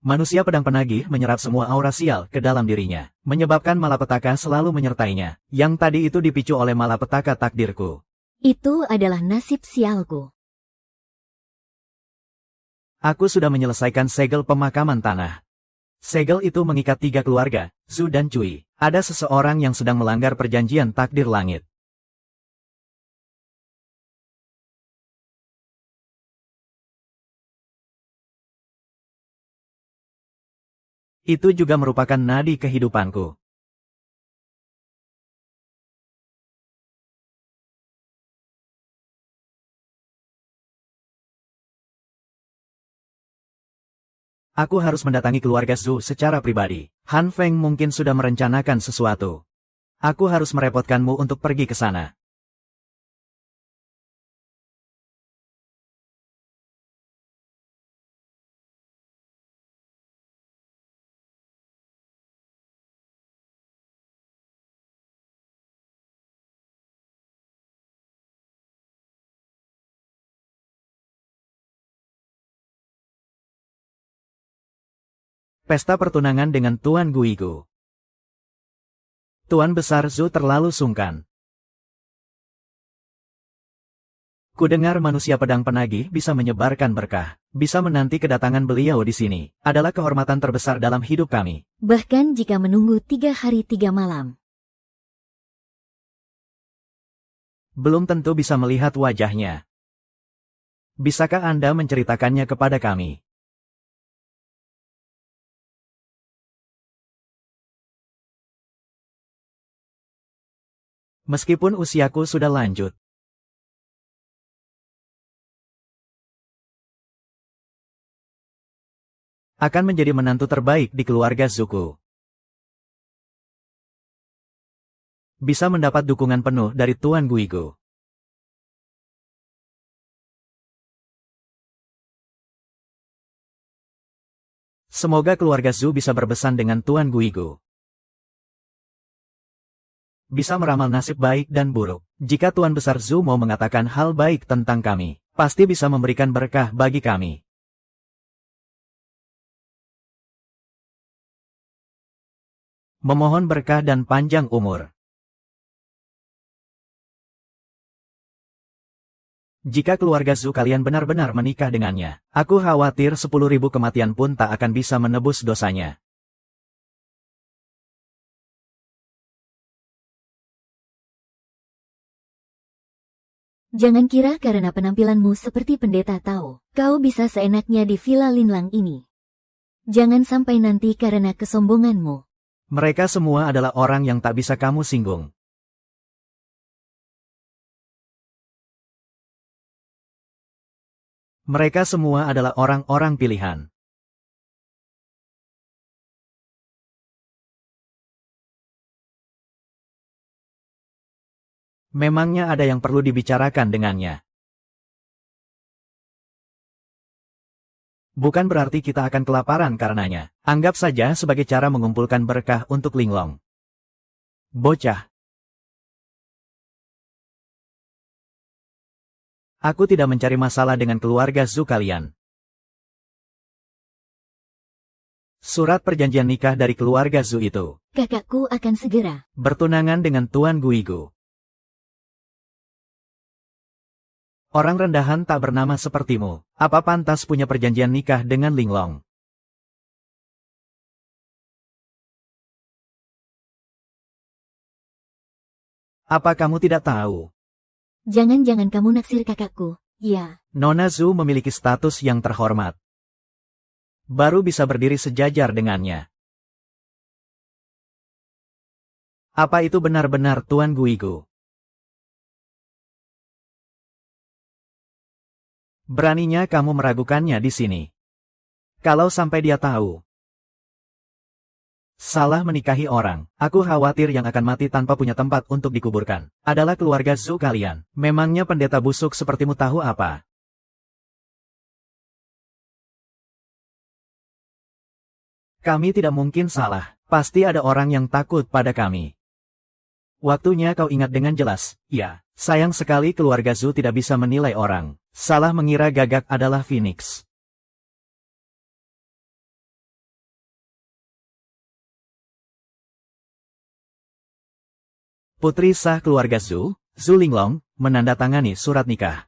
Manusia pedang penagih menyerap semua aura sial ke dalam dirinya, menyebabkan malapetaka selalu menyertainya. Yang tadi itu dipicu oleh malapetaka takdirku. Itu adalah nasib sialku. Aku sudah menyelesaikan segel pemakaman tanah. Segel itu mengikat 3 keluarga, Zu dan Cui. Ada seseorang yang sedang melanggar perjanjian takdir langit. Itu juga merupakan nadi kehidupanku. Aku harus mendatangi keluarga Zhu secara pribadi. Han Feng mungkin sudah merencanakan sesuatu. Aku harus merepotkanmu untuk pergi ke sana. Pesta pertunangan dengan Tuan Guigu. Tuan Besar Zhu terlalu sungkan. Kudengar manusia pedang penagih bisa menyebarkan berkah, bisa menanti kedatangan beliau di sini, adalah kehormatan terbesar dalam hidup kami. Bahkan jika menunggu 3 hari 3 malam. Belum tentu bisa melihat wajahnya. Bisakah Anda menceritakannya kepada kami? Meskipun usiaku sudah lanjut. Akan menjadi menantu terbaik di keluarga Zuko. Bisa mendapat dukungan penuh dari Tuan Guigu. Semoga keluarga Zhu bisa berbesan dengan Tuan Guigu. Bisa meramal nasib baik dan buruk. Jika Tuan Besar Zhu mau mengatakan hal baik tentang kami, pasti bisa memberikan berkah bagi kami. Memohon berkah dan panjang umur. Jika keluarga Zhu kalian benar-benar menikah dengannya, aku khawatir 10.000 kematian pun tak akan bisa menebus dosanya. Jangan kira karena penampilanmu seperti pendeta Tao, kau bisa seenaknya di Villa Linlang ini. Jangan sampai nanti karena kesombonganmu. Mereka semua adalah orang yang tak bisa kamu singgung. Mereka semua adalah orang-orang pilihan. Memangnya ada yang perlu dibicarakan dengannya? Bukan berarti kita akan kelaparan karenanya. Anggap saja sebagai cara mengumpulkan berkah untuk Linglong. Bocah. Aku tidak mencari masalah dengan keluarga Zhu kalian. Surat perjanjian nikah dari keluarga Zhu itu. Kakakku akan segera Bertunangan dengan Tuan Guigu. Orang rendahan tak bernama sepertimu, apa pantas punya perjanjian nikah dengan Linglong? Apa kamu tidak tahu? Jangan-jangan kamu naksir kakakku, ya. Nona Zhu memiliki status yang terhormat. Baru bisa berdiri sejajar dengannya. Apa itu benar-benar Tuan Guigu? Beraninya kamu meragukannya di sini. Kalau sampai dia tahu. Salah menikahi orang, aku khawatir yang akan mati tanpa punya tempat untuk dikuburkan. Adalah keluarga Zhu kalian. Memangnya pendeta busuk sepertimu tahu apa? Kami tidak mungkin salah. Pasti ada orang yang takut pada kami. Waktunya kau ingat dengan jelas, ya. Sayang sekali keluarga Zhu tidak bisa menilai orang. Salah mengira Gagak adalah Phoenix. Putri sah keluarga Zhu, Zhu Linglong, menandatangani surat nikah.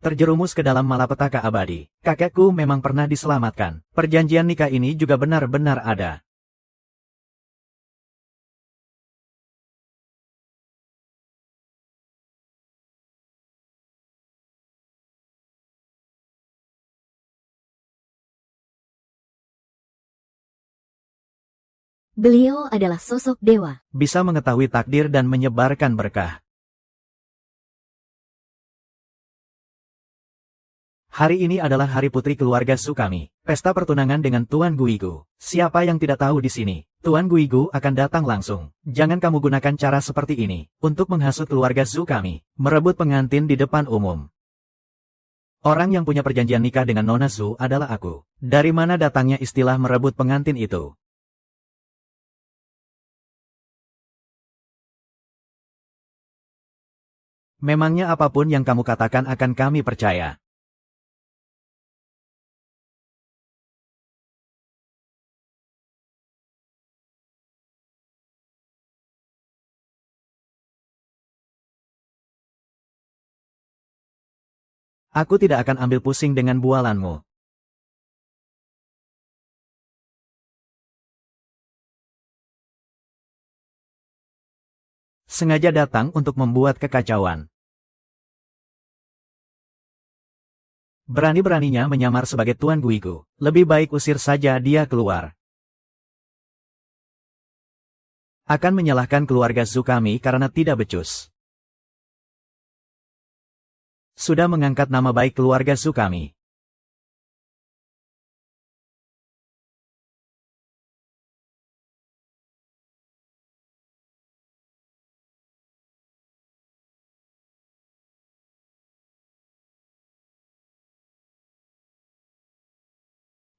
Terjerumus ke dalam malapetaka abadi. Kakekku memang pernah diselamatkan. Perjanjian nikah ini juga benar-benar ada. Beliau adalah sosok dewa. Bisa mengetahui takdir dan menyebarkan berkah. Hari ini adalah hari putri keluarga Zhu kami. Pesta pertunangan dengan Tuan Guigu. Siapa yang tidak tahu di sini? Tuan Guigu akan datang langsung. Jangan kamu gunakan cara seperti ini untuk menghasut keluarga Zhu kami. Merebut pengantin di depan umum. Orang yang punya perjanjian nikah dengan Nona Zhu adalah aku. Dari mana datangnya istilah merebut pengantin itu? Memangnya apapun yang kamu katakan akan kami percaya. Aku tidak akan ambil pusing dengan bualanmu. Sengaja datang untuk membuat kekacauan. Berani-beraninya menyamar sebagai Tuan Guigu. Lebih baik usir saja dia keluar. Akan menyalahkan keluarga Zhu kami karena tidak becus. Sudah mengangkat nama baik keluarga Zhu kami.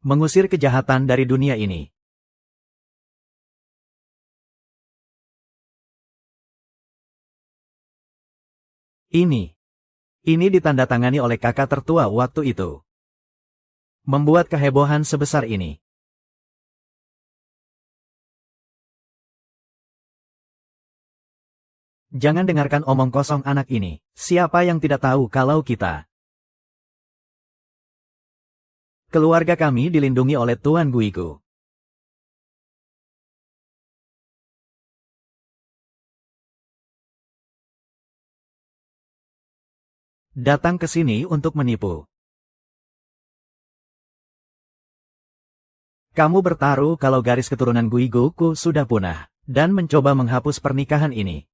Mengusir kejahatan dari dunia ini. Ini ditandatangani oleh kakak tertua waktu itu. Membuat kehebohan sebesar ini. Jangan dengarkan omong kosong anak ini. Siapa yang tidak tahu kalau kita? Keluarga kami dilindungi oleh Tuan Guigu. Datang ke sini untuk menipu. Kamu bertaruh kalau garis keturunan Guigu-ku sudah punah, dan mencoba menghapus pernikahan ini.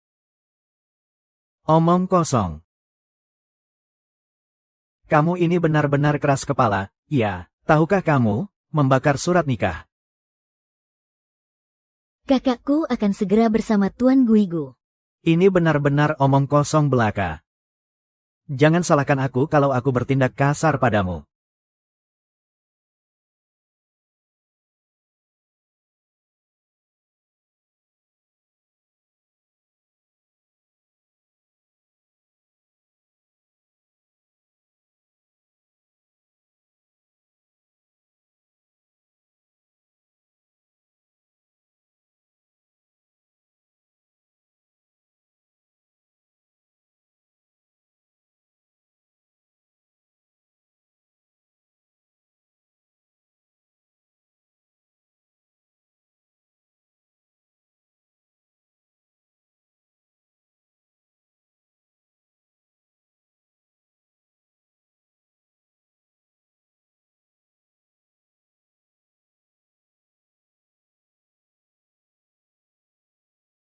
Omong kosong. Kamu ini benar-benar keras kepala, ya. Tahukah kamu, membakar surat nikah? Kakakku akan segera bersama Tuan Guigu. Ini benar-benar omong kosong belaka. Jangan salahkan aku kalau aku bertindak kasar padamu.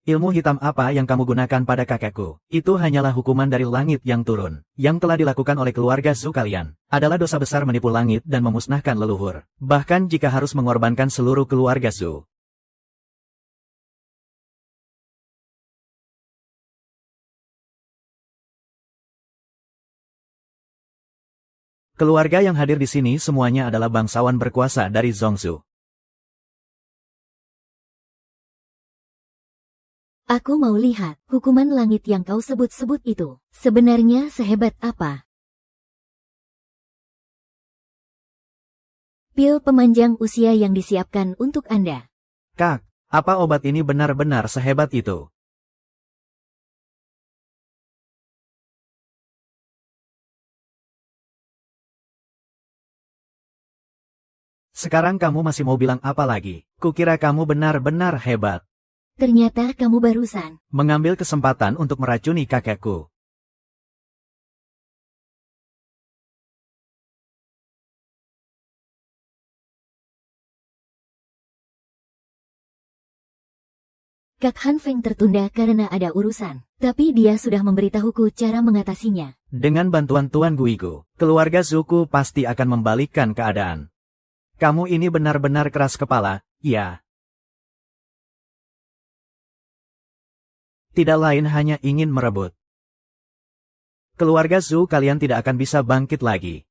Ilmu hitam apa yang kamu gunakan pada kakekku? Itu hanyalah hukuman dari langit yang turun. Yang telah dilakukan oleh keluarga Zhu kalian adalah dosa besar menipu langit dan memusnahkan leluhur. Bahkan jika harus mengorbankan seluruh keluarga Zhu. Keluarga yang hadir di sini semuanya adalah bangsawan berkuasa dari Zhongzhou. Aku mau lihat hukuman langit yang kau sebut-sebut itu. Sebenarnya sehebat apa? Pil pemanjang usia yang disiapkan untuk Anda. Kak, apa obat ini benar-benar sehebat itu? Sekarang kamu masih mau bilang apa lagi? Kukira kamu benar-benar hebat. Ternyata kamu barusan Mengambil kesempatan untuk meracuni kakekku. Kak Han Feng tertunda karena ada urusan, tapi dia sudah memberitahuku cara mengatasinya. Dengan bantuan Tuan Guigu, keluarga Zuko pasti akan membalikkan keadaan. Kamu ini benar-benar keras kepala, ya. Tidak lain hanya ingin merebut. Keluarga Zhou kalian tidak akan bisa bangkit lagi.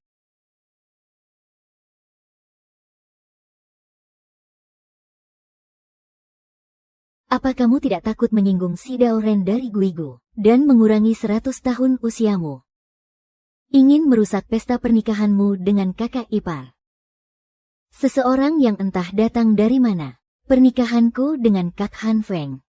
Apa kamu tidak takut menyinggung si Daoren dari Guigu, dan mengurangi 100 tahun usiamu? Ingin merusak pesta pernikahanmu dengan kakak ipar. Seseorang yang entah datang dari mana. Pernikahanku dengan Kak Han Feng.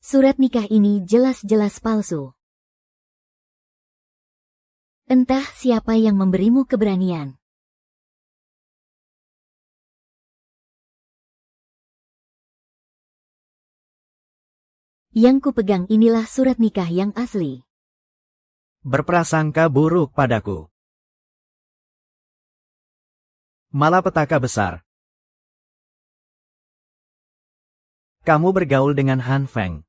Surat nikah ini jelas-jelas palsu. Entah siapa yang memberimu keberanian. Yang kupegang inilah surat nikah yang asli. Berprasangka buruk padaku. Malapetaka besar. Kamu bergaul dengan Han Feng.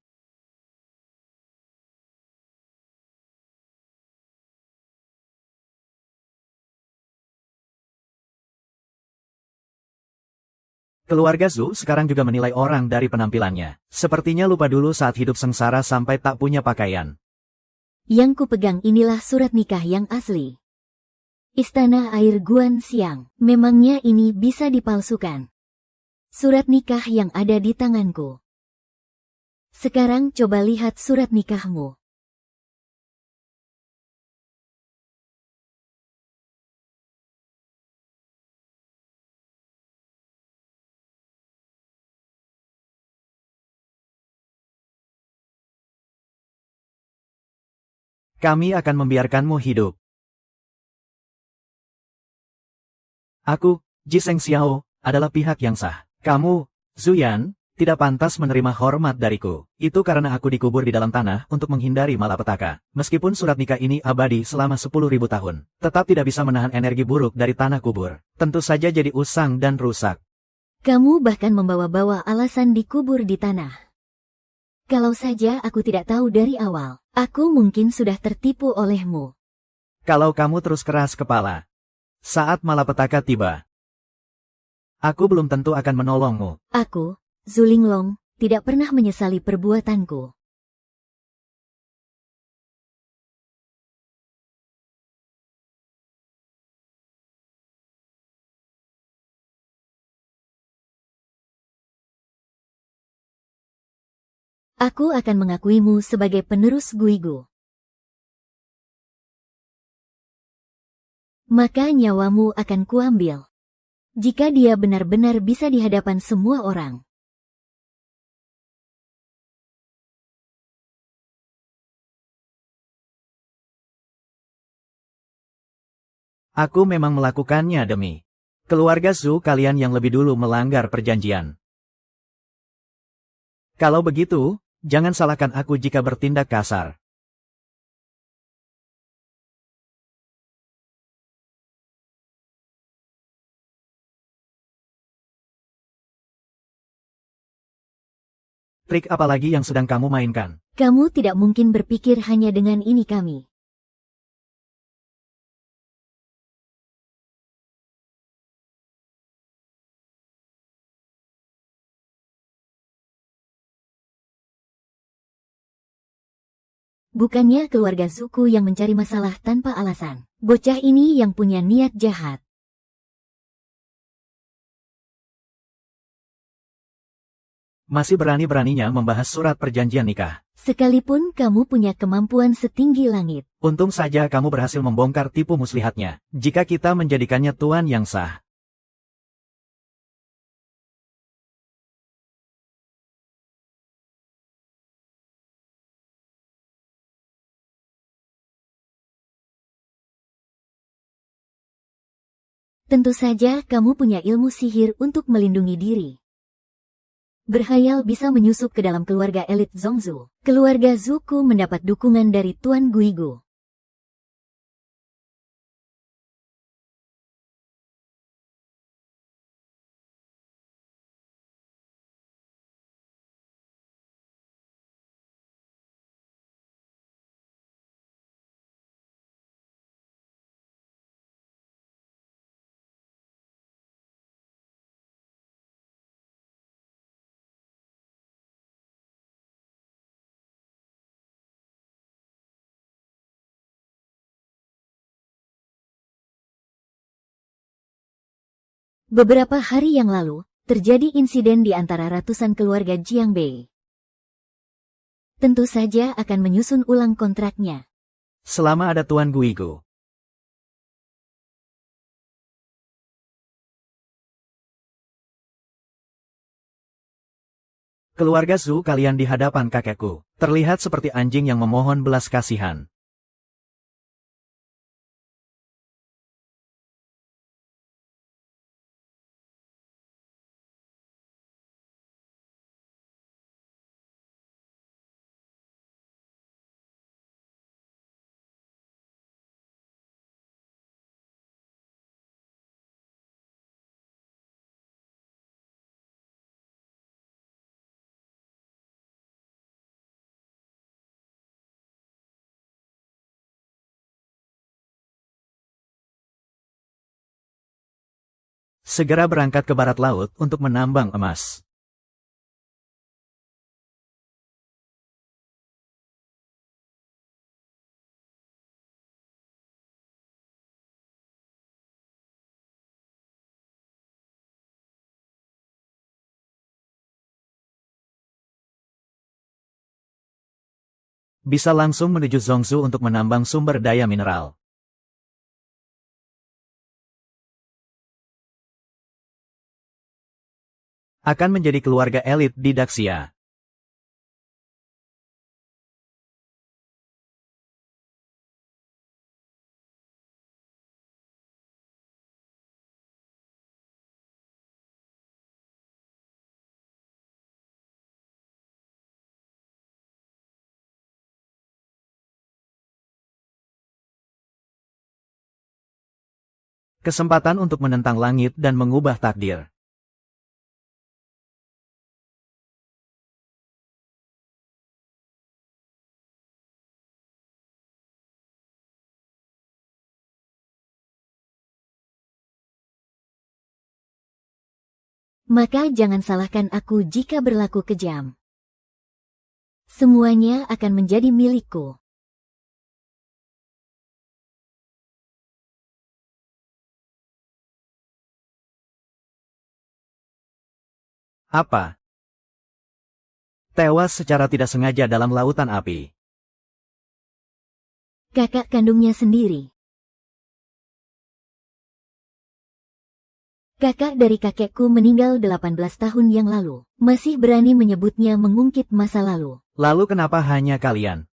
Keluarga Zhou sekarang juga menilai orang dari penampilannya. Sepertinya lupa dulu saat hidup sengsara sampai tak punya pakaian. Yang kupegang inilah surat nikah yang asli. Istana Air Guan Siang. Memangnya ini bisa dipalsukan? Surat nikah yang ada di tanganku. Sekarang coba lihat surat nikahmu. Kami akan membiarkanmu hidup. Aku, Jiseng Xiao, adalah pihak yang sah. Kamu, Zuyan, tidak pantas menerima hormat dariku. Itu karena aku dikubur di dalam tanah untuk menghindari malapetaka. Meskipun surat nikah ini abadi selama 10.000 tahun, tetap tidak bisa menahan energi buruk dari tanah kubur. Tentu saja jadi usang dan rusak. Kamu bahkan membawa-bawa alasan dikubur di tanah. Kalau saja aku tidak tahu dari awal, aku mungkin sudah tertipu olehmu. Kalau kamu terus keras kepala, saat malapetaka tiba, aku belum tentu akan menolongmu. Aku, Zulinglong, tidak pernah menyesali perbuatanku. Aku akan mengakuimu sebagai penerus Guigu. Maka nyawamu akan kuambil. Jika dia benar-benar bisa di hadapan semua orang. Aku memang melakukannya demi keluarga Zhou kalian yang lebih dulu melanggar perjanjian. Kalau begitu, jangan salahkan aku jika bertindak kasar. Trik apa lagi yang sedang kamu mainkan? Kamu tidak mungkin berpikir hanya dengan ini kami. Bukannya keluarga suku yang mencari masalah tanpa alasan. Bocah ini yang punya niat jahat. Masih berani-beraninya membahas surat perjanjian nikah. Sekalipun kamu punya kemampuan setinggi langit. Untung saja kamu berhasil membongkar tipu muslihatnya. Jika kita menjadikannya tuan yang sah. Tentu saja kamu punya ilmu sihir untuk melindungi diri. Berhayal bisa menyusup ke dalam keluarga elit Zongzu. Keluarga Zuku mendapat dukungan dari Tuan Guigu. Beberapa hari yang lalu, terjadi insiden di antara ratusan keluarga Jiangbei. Tentu saja akan menyusun ulang kontraknya. Selama ada Tuan Guigu, keluarga Zhu kalian di hadapan kakekku, terlihat seperti anjing yang memohon belas kasihan. Segera berangkat ke barat laut untuk menambang emas. Bisa langsung menuju Zongzu untuk menambang sumber daya mineral. Akan menjadi keluarga elit di Daxia. Kesempatan untuk menentang langit dan mengubah takdir. Maka jangan salahkan aku jika berlaku kejam. Semuanya akan menjadi milikku. Apa? Tewas secara tidak sengaja dalam lautan api. Kakak kandungnya sendiri. Kakak dari kakekku meninggal 18 tahun yang lalu. Masih berani menyebutnya mengungkit masa lalu. Lalu kenapa hanya kalian?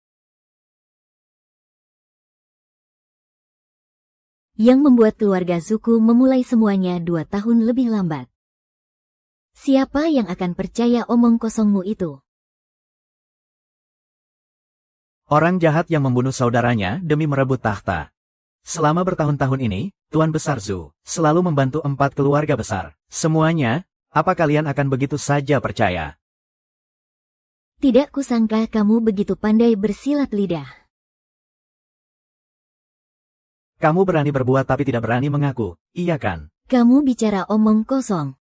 Yang membuat keluarga Zuku memulai semuanya 2 tahun lebih lambat. Siapa yang akan percaya omong kosongmu itu? Orang jahat yang membunuh saudaranya demi merebut tahta. Selama bertahun-tahun ini, Tuan Besar Zhu selalu membantu 4 keluarga besar. Semuanya, apa kalian akan begitu saja percaya? Tidak kusangka kamu begitu pandai bersilat lidah. Kamu berani berbuat tapi tidak berani mengaku, iya kan? Kamu bicara omong kosong.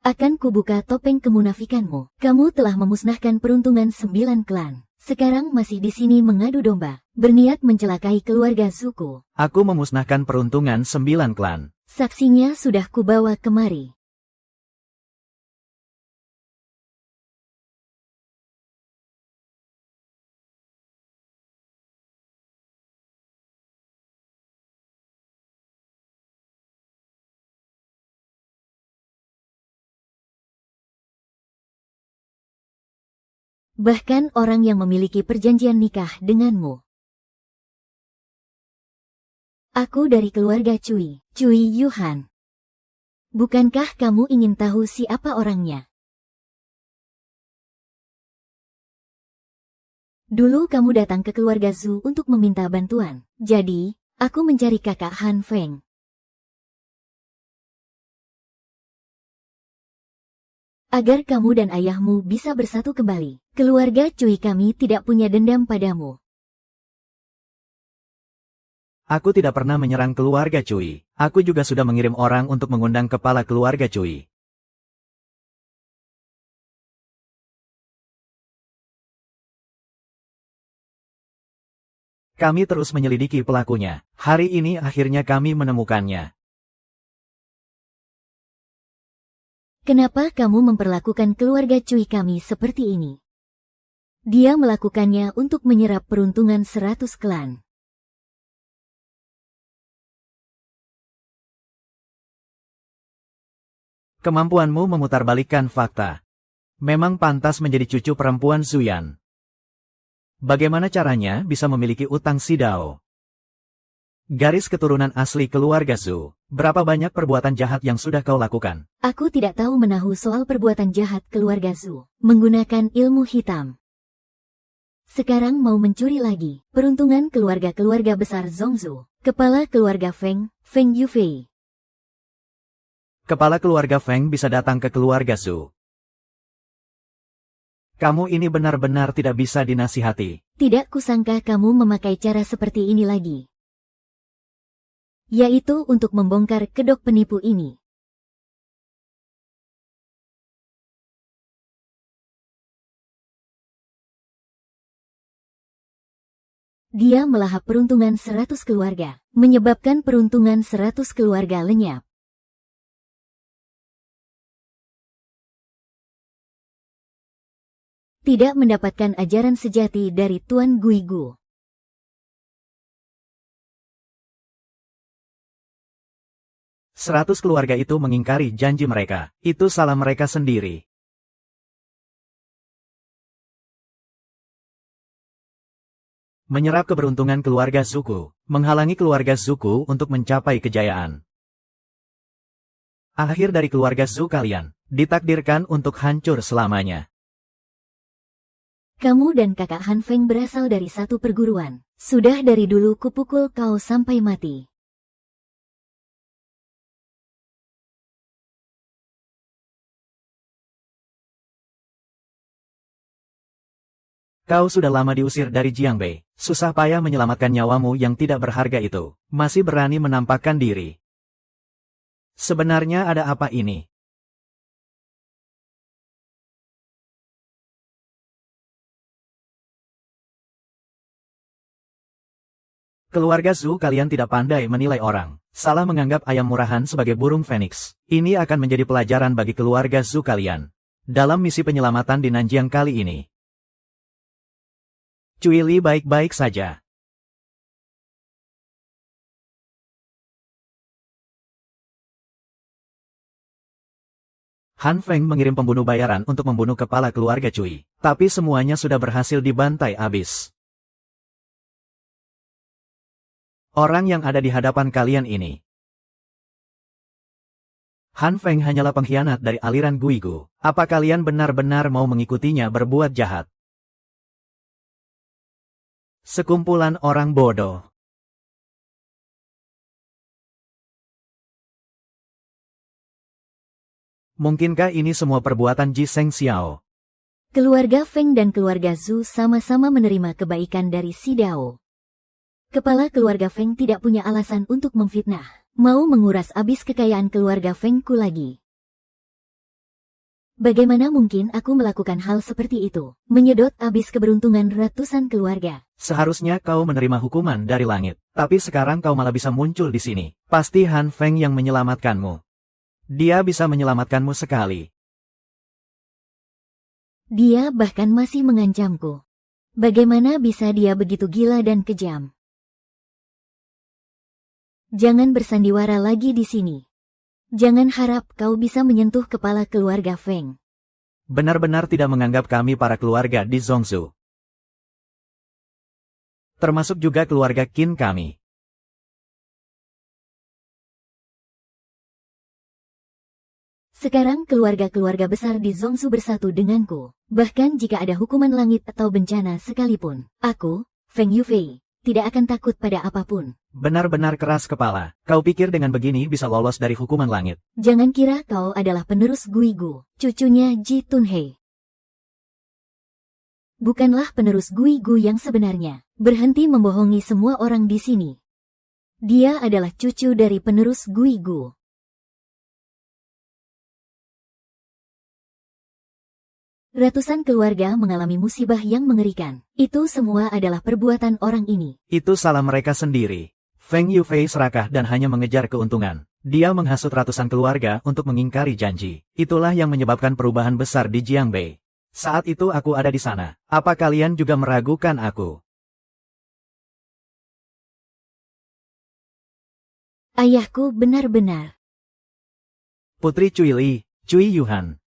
Akan kubuka topeng kemunafikanmu. Kamu telah memusnahkan peruntungan 9 klan. Sekarang masih di sini mengadu domba. Berniat mencelakai keluarga Zuku. Aku memusnahkan peruntungan 9 klan. Saksinya sudah kubawa kemari. Bahkan orang yang memiliki perjanjian nikah denganmu. Aku dari keluarga Cui, Cui Yuhan. Bukankah kamu ingin tahu siapa orangnya? Dulu kamu datang ke keluarga Zhu untuk meminta bantuan. Jadi, aku mencari kakak Han Feng. Agar kamu dan ayahmu bisa bersatu kembali. Keluarga Cui kami tidak punya dendam padamu. Aku tidak pernah menyerang keluarga Cui. Aku juga sudah mengirim orang untuk mengundang kepala keluarga Cui. Kami terus menyelidiki pelakunya. Hari ini akhirnya kami menemukannya. Kenapa kamu memperlakukan keluarga Cui kami seperti ini? Dia melakukannya untuk menyerap peruntungan 100 klan. Kemampuanmu memutarbalikkan fakta. Memang pantas menjadi cucu perempuan Zuyan. Bagaimana caranya bisa memiliki utang Sidao? Garis keturunan asli keluarga Zhu. Berapa banyak perbuatan jahat yang sudah kau lakukan? Aku tidak tahu menahu soal perbuatan jahat keluarga Zhu. Menggunakan ilmu hitam. Sekarang mau mencuri lagi. Peruntungan keluarga-keluarga besar Zhongzhou. Kepala keluarga Feng, Feng Yufei. Kepala keluarga Feng bisa datang ke keluarga Zhu. Kamu ini benar-benar tidak bisa dinasihati. Tidak kusangka kamu memakai cara seperti ini lagi. Yaitu untuk membongkar kedok penipu ini. Dia melahap peruntungan 100 keluarga, menyebabkan peruntungan 100 keluarga lenyap. Tidak mendapatkan ajaran sejati dari Tuan Guigu. Seratus keluarga itu mengingkari janji mereka. Itu salah mereka sendiri. Menyerap keberuntungan keluarga Zuku, menghalangi keluarga Zuku untuk mencapai kejayaan. Akhir dari keluarga Zhu kalian, ditakdirkan untuk hancur selamanya. Kamu dan kakak Han Feng berasal dari satu perguruan. Sudah dari dulu kupukul kau sampai mati. Kau sudah lama diusir dari Jiangbei. Susah payah menyelamatkan nyawamu yang tidak berharga itu. Masih berani menampakkan diri. Sebenarnya ada apa ini? Keluarga Zhu kalian tidak pandai menilai orang. Salah menganggap ayam murahan sebagai burung Phoenix. Ini akan menjadi pelajaran bagi keluarga Zhu kalian. Dalam misi penyelamatan di Nanjiang kali ini. Cui Li baik-baik saja. Han Feng mengirim pembunuh bayaran untuk membunuh kepala keluarga Cui. Tapi semuanya sudah berhasil dibantai abis. Orang yang ada di hadapan kalian ini. Han Feng hanyalah pengkhianat dari aliran Guigu. Apa kalian benar-benar mau mengikutinya berbuat jahat? Sekumpulan orang bodoh. Mungkinkah ini semua perbuatan Ji Seng Xiao? Keluarga Feng dan keluarga Zhu sama-sama menerima kebaikan dari si Dao. Kepala keluarga Feng tidak punya alasan untuk memfitnah. Mau menguras habis kekayaan keluarga Fengku lagi. Bagaimana mungkin aku melakukan hal seperti itu? Menyedot habis keberuntungan ratusan keluarga. Seharusnya kau menerima hukuman dari langit. Tapi sekarang kau malah bisa muncul di sini. Pasti Han Feng yang menyelamatkanmu. Dia bisa menyelamatkanmu sekali. Dia bahkan masih mengancamku. Bagaimana bisa dia begitu gila dan kejam? Jangan bersandiwara lagi di sini. Jangan harap kau bisa menyentuh kepala keluarga Feng. benar-benar tidak menganggap kami para keluarga di Zhongzhou. Termasuk juga keluarga Qin kami. Sekarang keluarga-keluarga besar di Zhongzhou bersatu denganku. Bahkan jika ada hukuman langit atau bencana sekalipun, aku, Feng Yufei, tidak akan takut pada apapun. Benar-benar keras kepala. Kau pikir dengan begini bisa lolos dari hukuman langit? Jangan kira kau adalah penerus Guigu, cucunya Ji Tunhei. Bukanlah penerus Guigu yang sebenarnya. Berhenti membohongi semua orang di sini. Dia adalah cucu dari penerus Guigu. Ratusan keluarga mengalami musibah yang mengerikan. Itu semua adalah perbuatan orang ini. Itu salah mereka sendiri. Feng Yufei serakah dan hanya mengejar keuntungan. Dia menghasut ratusan keluarga untuk mengingkari janji. Itulah yang menyebabkan perubahan besar di Jiangbei. Saat itu aku ada di sana. Apa kalian juga meragukan aku? Ayahku benar-benar. Putri Cui Li, Cui Yuhan.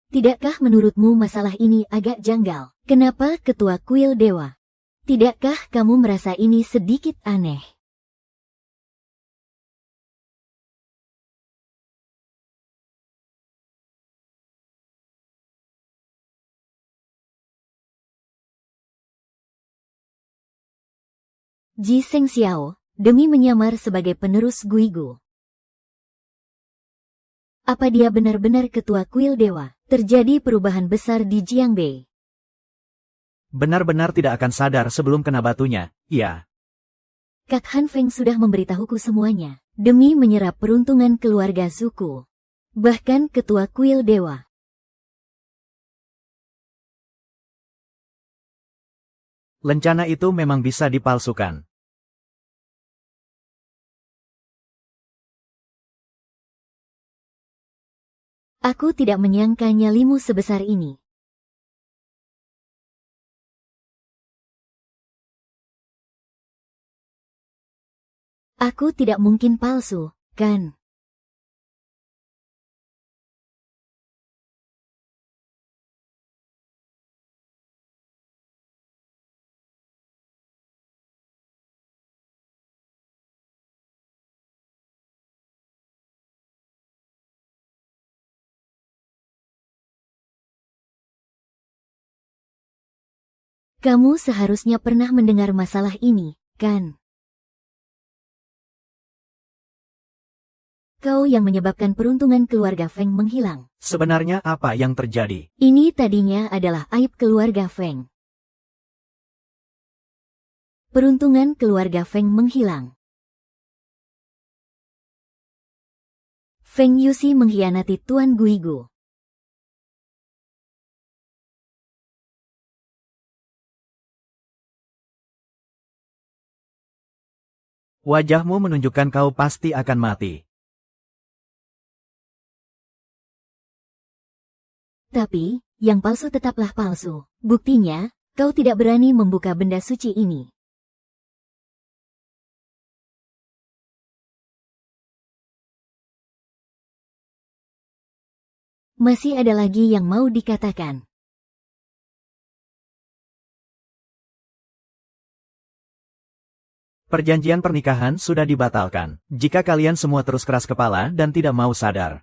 Tidakkah menurutmu masalah ini agak janggal? Kenapa ketua kuil dewa? Tidakkah kamu merasa ini sedikit aneh? Ji Shengxiao, demi menyamar sebagai penerus Guigu. Apa dia benar-benar ketua kuil dewa? Terjadi perubahan besar di Jiangbei. Benar-benar tidak akan sadar sebelum kena batunya, iya. Kak Han Feng sudah memberitahuku semuanya, demi menyerap peruntungan keluarga suku. Bahkan ketua kuil dewa. Lencana itu memang bisa dipalsukan. Aku tidak menyangka nyalimu sebesar ini. Aku tidak mungkin palsu, kan? Kamu seharusnya pernah mendengar masalah ini, kan? Kau yang menyebabkan peruntungan keluarga Feng menghilang. Sebenarnya apa yang terjadi? Ini tadinya adalah aib keluarga Feng. Peruntungan keluarga Feng menghilang. Feng Yuxi mengkhianati Tuan Guigu. Wajahmu menunjukkan kau pasti akan mati. Tapi, yang palsu tetaplah palsu. Buktinya, kau tidak berani membuka benda suci ini. Masih ada lagi yang mau dikatakan. Perjanjian pernikahan sudah dibatalkan. Jika kalian semua terus keras kepala dan tidak mau sadar.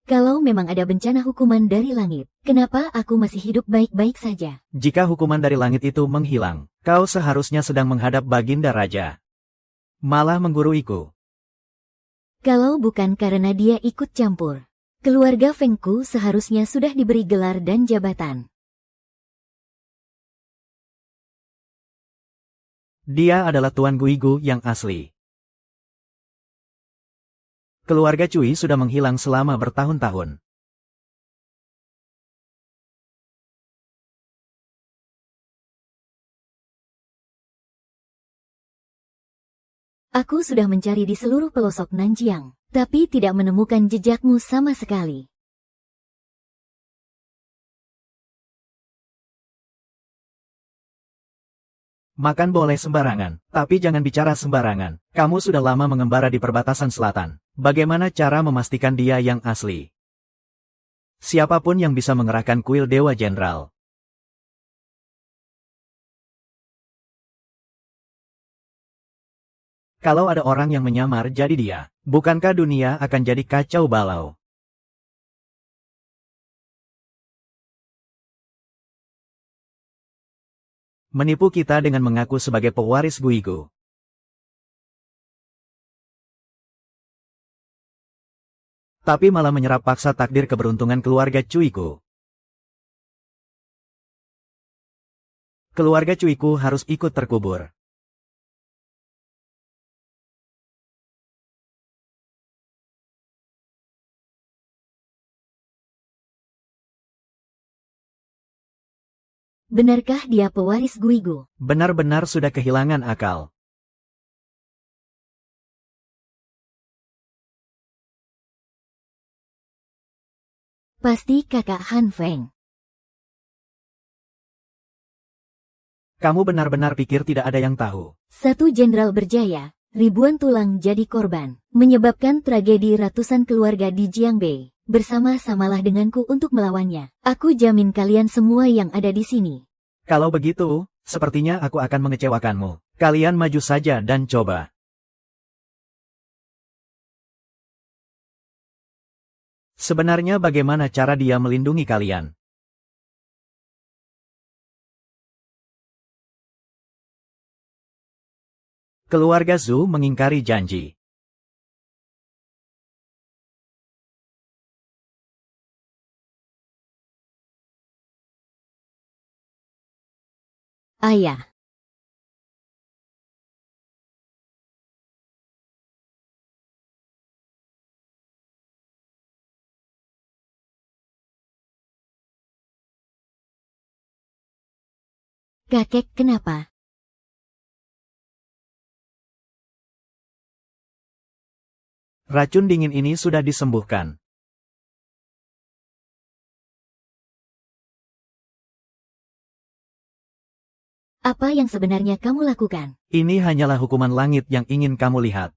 Kalau memang ada bencana hukuman dari langit, kenapa aku masih hidup baik-baik saja? Jika hukuman dari langit itu menghilang, kau seharusnya sedang menghadap Baginda Raja. Malah mengguruiku. Kalau bukan karena dia ikut campur, keluarga Fengku seharusnya sudah diberi gelar dan jabatan. Dia adalah Tuan Guigu yang asli. Keluarga Cui sudah menghilang selama bertahun-tahun. Aku sudah mencari di seluruh pelosok Nanjiang, tapi tidak menemukan jejakmu sama sekali. Makan boleh sembarangan, tapi jangan bicara sembarangan. Kamu sudah lama mengembara di perbatasan selatan. Bagaimana cara memastikan dia yang asli? Siapapun yang bisa mengerahkan kuil Dewa Jenderal. Kalau ada orang yang menyamar jadi dia, bukankah dunia akan jadi kacau balau? Menipu kita dengan mengaku sebagai pewaris Guigu. Tapi malah menyerap paksa takdir keberuntungan keluarga Cuiku. Keluarga Cuiku harus ikut terkubur. Benarkah dia pewaris Guigu? Benar-benar sudah kehilangan akal. Pasti kakak Han Feng. Kamu benar-benar pikir tidak ada yang tahu. Satu jenderal berjaya, ribuan tulang jadi korban, menyebabkan tragedi ratusan keluarga di Jiangbei. Bersama-samalah denganku untuk melawannya. Aku jamin kalian semua yang ada di sini. Kalau begitu, sepertinya aku akan mengecewakanmu. Kalian maju saja dan coba. Sebenarnya bagaimana cara dia melindungi kalian? Keluarga Zhu mengingkari janji. Ayah. Kakek, kenapa? Racun dingin ini sudah disembuhkan. Apa yang sebenarnya kamu lakukan? Ini hanyalah hukuman langit yang ingin kamu lihat.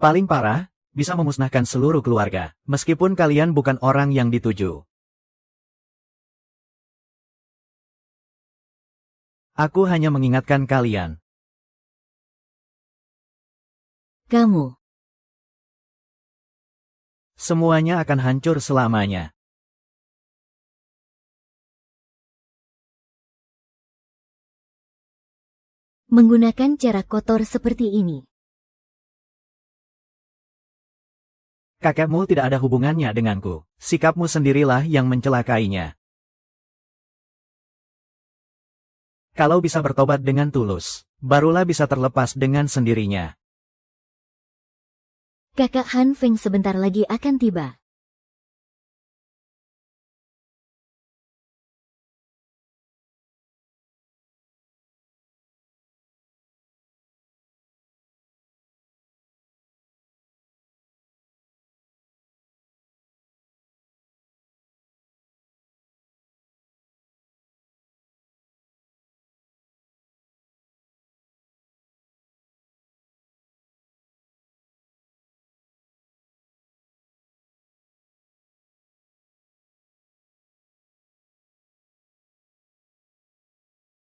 Paling parah, bisa memusnahkan seluruh keluarga, meskipun kalian bukan orang yang dituju. Aku hanya mengingatkan kalian. Kamu. Semuanya akan hancur selamanya. Menggunakan cara kotor seperti ini. Kakekmu tidak ada hubungannya denganku. Sikapmu sendirilah yang mencelakainya. Kalau bisa bertobat dengan tulus, barulah bisa terlepas dengan sendirinya. Kakak Han Feng sebentar lagi akan tiba.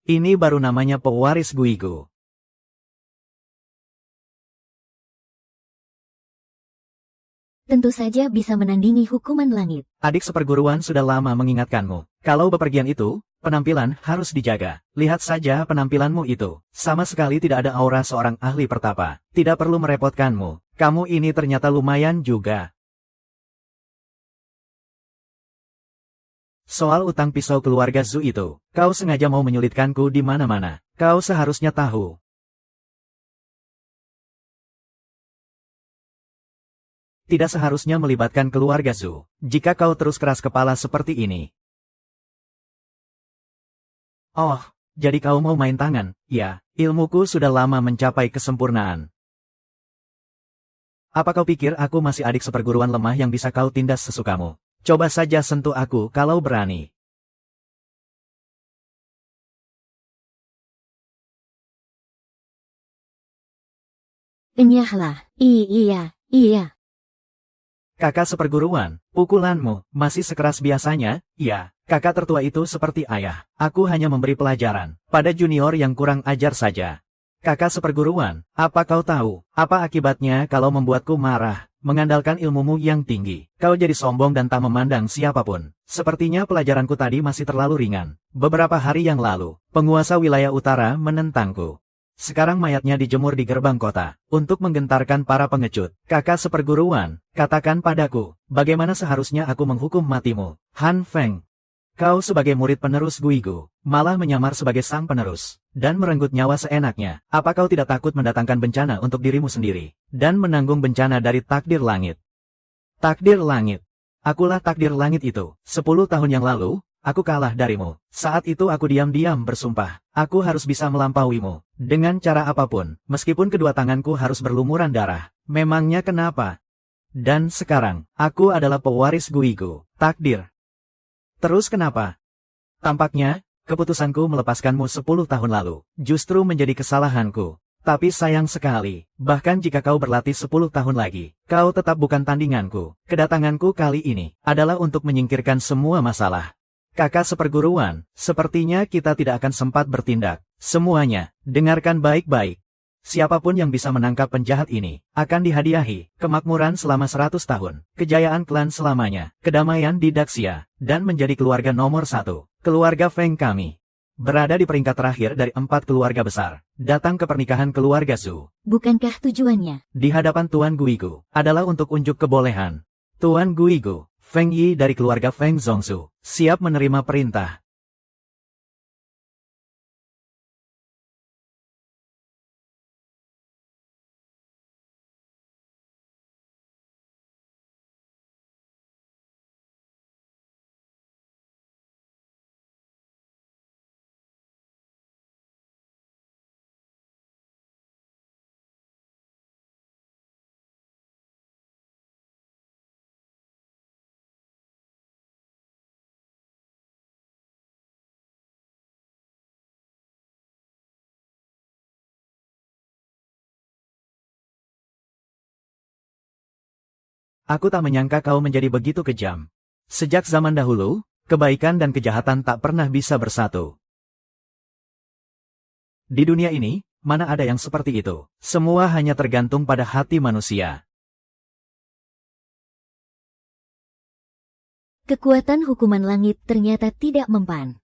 Ini baru namanya pewaris Guigu. Tentu saja bisa menandingi hukuman langit. Adik seperguruan sudah lama mengingatkanmu. Kalau bepergian itu, penampilan harus dijaga. Lihat saja penampilanmu itu. Sama sekali tidak ada aura seorang ahli pertapa. Tidak perlu merepotkanmu. Kamu ini ternyata lumayan juga. Soal utang pisau keluarga Zhu itu, kau sengaja mau menyulitkanku di mana-mana. Kau seharusnya tahu. Tidak seharusnya melibatkan keluarga Zhu, jika kau terus keras kepala seperti ini. Oh, jadi kau mau main tangan? Ya, ilmuku sudah lama mencapai kesempurnaan. Apa kau pikir aku masih adik seperguruan lemah yang bisa kau tindas sesukamu? Coba saja sentuh aku kalau berani. Enyahlah, iya. Kakak seperguruan, pukulanmu masih sekeras biasanya, ya. Kakak tertua itu seperti ayah. Aku hanya memberi pelajaran pada junior yang kurang ajar saja. Kakak seperguruan, apa kau tahu, apa akibatnya kalau membuatku marah, mengandalkan ilmumu yang tinggi? Kau jadi sombong dan tak memandang siapapun. Sepertinya pelajaranku tadi masih terlalu ringan. Beberapa hari yang lalu, penguasa wilayah utara menentangku. Sekarang mayatnya dijemur di gerbang kota, untuk menggentarkan para pengecut. Kakak seperguruan, katakan padaku, bagaimana seharusnya aku menghukum matimu? Han Feng, kau sebagai murid penerus Guigu, malah menyamar sebagai sang penerus, dan merenggut nyawa seenaknya. Apa kau tidak takut mendatangkan bencana untuk dirimu sendiri, dan menanggung bencana dari takdir langit? Takdir langit. Akulah takdir langit itu. 10 tahun yang lalu, aku kalah darimu. Saat itu aku diam-diam bersumpah, aku harus bisa melampauimu. Dengan cara apapun, meskipun kedua tanganku harus berlumuran darah. Memangnya kenapa? Dan sekarang, aku adalah pewaris Guigu, takdir. Terus kenapa? Tampaknya, keputusanku melepaskanmu 10 tahun lalu, justru menjadi kesalahanku. Tapi sayang sekali, bahkan jika kau berlatih 10 tahun lagi, kau tetap bukan tandinganku. Kedatanganku kali ini, adalah untuk menyingkirkan semua masalah. Kakak seperguruan, sepertinya kita tidak akan sempat bertindak. Semuanya, dengarkan baik-baik. Siapapun yang bisa menangkap penjahat ini, akan dihadiahi kemakmuran selama 100 tahun, kejayaan klan selamanya, kedamaian di Daxia, dan menjadi keluarga nomor 1. Keluarga Feng kami berada di peringkat terakhir dari 4 keluarga besar. Datang ke pernikahan keluarga Zhu, Bukankah tujuannya? di hadapan Tuan Guigu, adalah untuk unjuk kebolehan. Tuan Guigu, Feng Yi dari keluarga Feng Zhongsu, siap menerima perintah. Aku tak menyangka kau menjadi begitu kejam. Sejak zaman dahulu, kebaikan dan kejahatan tak pernah bisa bersatu. Di dunia ini, mana ada yang seperti itu? Semua hanya tergantung pada hati manusia. Kekuatan hukuman langit ternyata tidak mempan.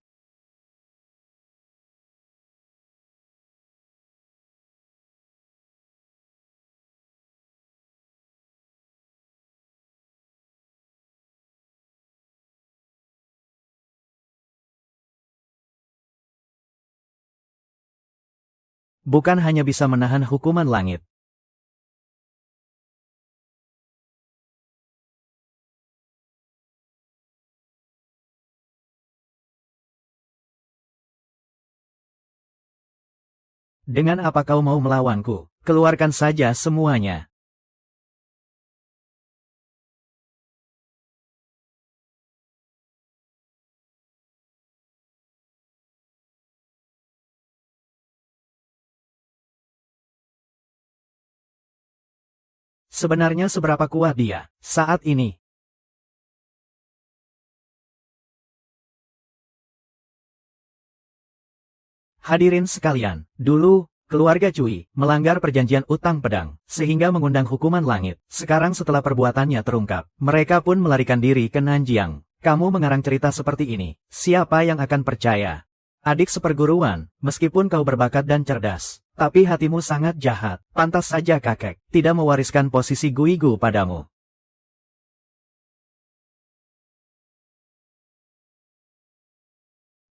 Bukan hanya bisa menahan hukuman langit. Dengan apa kau mau melawanku? Keluarkan saja semuanya. Sebenarnya seberapa kuat dia saat ini? Hadirin sekalian, dulu, keluarga Cui melanggar perjanjian utang pedang, sehingga mengundang hukuman langit. Sekarang setelah perbuatannya terungkap, mereka pun melarikan diri ke Nanjiang. Kamu mengarang cerita seperti ini, siapa yang akan percaya? Adik seperguruan, meskipun kau berbakat dan cerdas, tapi hatimu sangat jahat. Pantas saja kakek tidak mewariskan posisi Guigu padamu.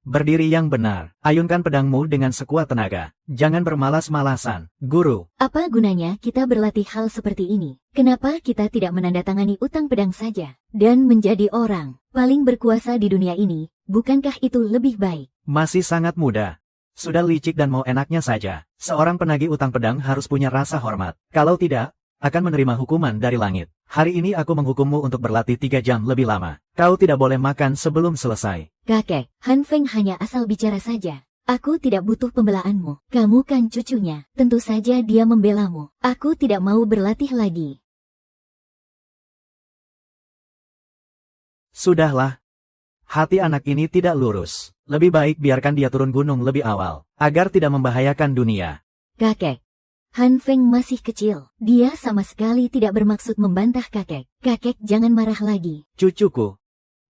Berdiri yang benar, ayunkan pedangmu dengan sekuat tenaga. Jangan bermalas-malasan, guru. Apa gunanya kita berlatih hal seperti ini? Kenapa kita tidak menandatangani utang pedang saja, dan menjadi orang paling berkuasa di dunia ini? Bukankah itu lebih baik? Masih sangat muda. Sudah licik dan mau enaknya saja. Seorang penagih utang pedang harus punya rasa hormat. Kalau tidak, akan menerima hukuman dari langit. Hari ini aku menghukummu untuk berlatih 3 jam lebih lama. Kau tidak boleh makan sebelum selesai. Kakek, Han Feng hanya asal bicara saja. Aku tidak butuh pembelaanmu. Kamu kan cucunya. Tentu saja dia membelamu. Aku tidak mau berlatih lagi. Sudahlah. Hati anak ini tidak lurus. Lebih baik biarkan dia turun gunung lebih awal, agar tidak membahayakan dunia. Kakek, Han Feng masih kecil. Dia sama sekali tidak bermaksud membantah kakek. Kakek jangan marah lagi. Cucuku,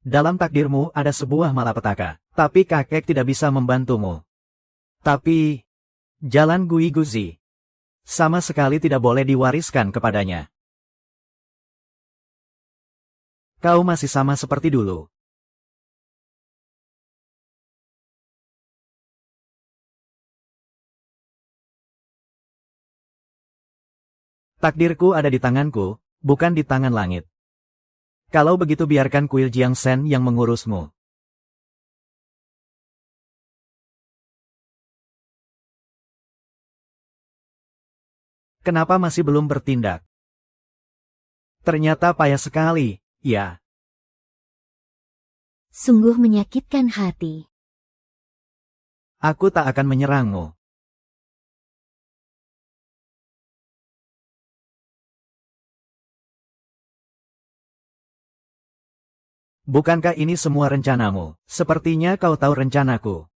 dalam takdirmu ada sebuah malapetaka, tapi kakek tidak bisa membantumu. Tapi, jalan Gui Guzi sama sekali tidak boleh diwariskan kepadanya. Kau masih sama seperti dulu. Takdirku ada di tanganku, bukan di tangan langit. Kalau begitu biarkan kuil Jiang Shen yang mengurusmu. Kenapa masih belum bertindak? Ternyata payah sekali, ya. Sungguh menyakitkan hati. Aku tak akan menyerangmu. Bukankah ini semua rencanamu? Sepertinya kau tahu rencanaku.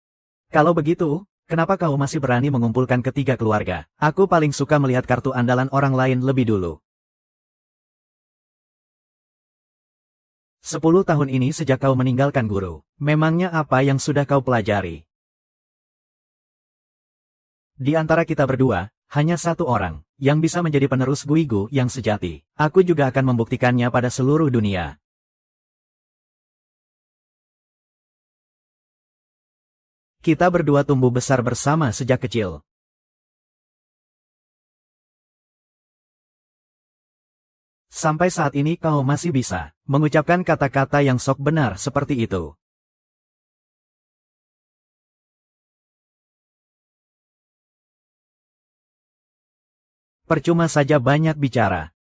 Kalau begitu, kenapa kau masih berani mengumpulkan ketiga keluarga? Aku paling suka melihat kartu andalan orang lain lebih dulu. 10 tahun ini sejak kau meninggalkan guru, memangnya apa yang sudah kau pelajari? Di antara kita berdua, hanya satu orang, yang bisa menjadi penerus Guigu yang sejati. Aku juga akan membuktikannya pada seluruh dunia. Kita berdua tumbuh besar bersama sejak kecil. Sampai saat ini kau masih bisa mengucapkan kata-kata yang sok benar seperti itu. Percuma saja banyak bicara.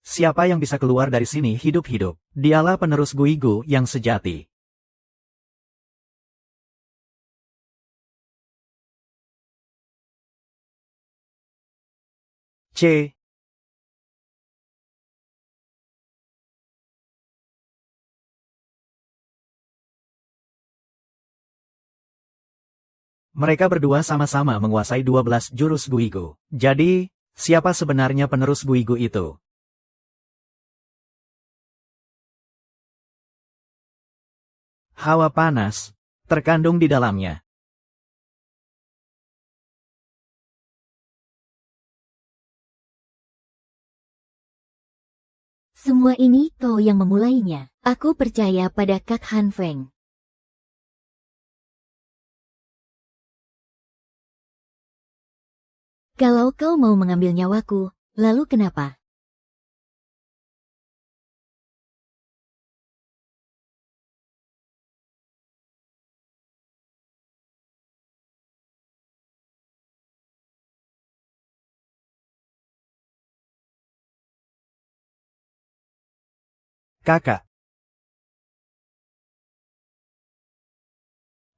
Siapa yang bisa keluar dari sini hidup-hidup? Dialah penerus Guigu yang sejati. C. Mereka berdua sama-sama menguasai 12 jurus Guigu. Jadi, siapa sebenarnya penerus Guigu itu? Hawa panas terkandung di dalamnya. Semua ini kau yang memulainya. Aku percaya pada Kak Han Feng. Kalau kau mau mengambil nyawaku, lalu kenapa? Kakak.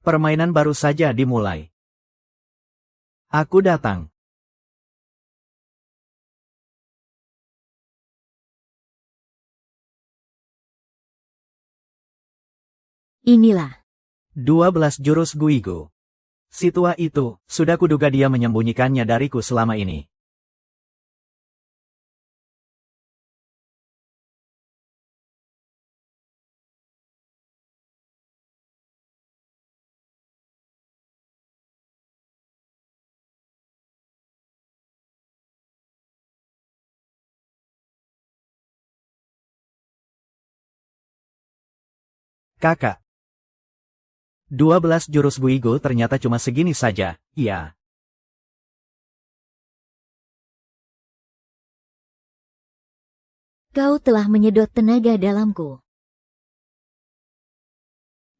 Permainan baru saja dimulai. Aku datang. Inilah. 12 jurus Guigu. Si tua itu, sudah kuduga dia menyembunyikannya dariku selama ini. Kakak. 12 jurus Guigu ternyata cuma segini saja, iya. Kau telah menyedot tenaga dalamku.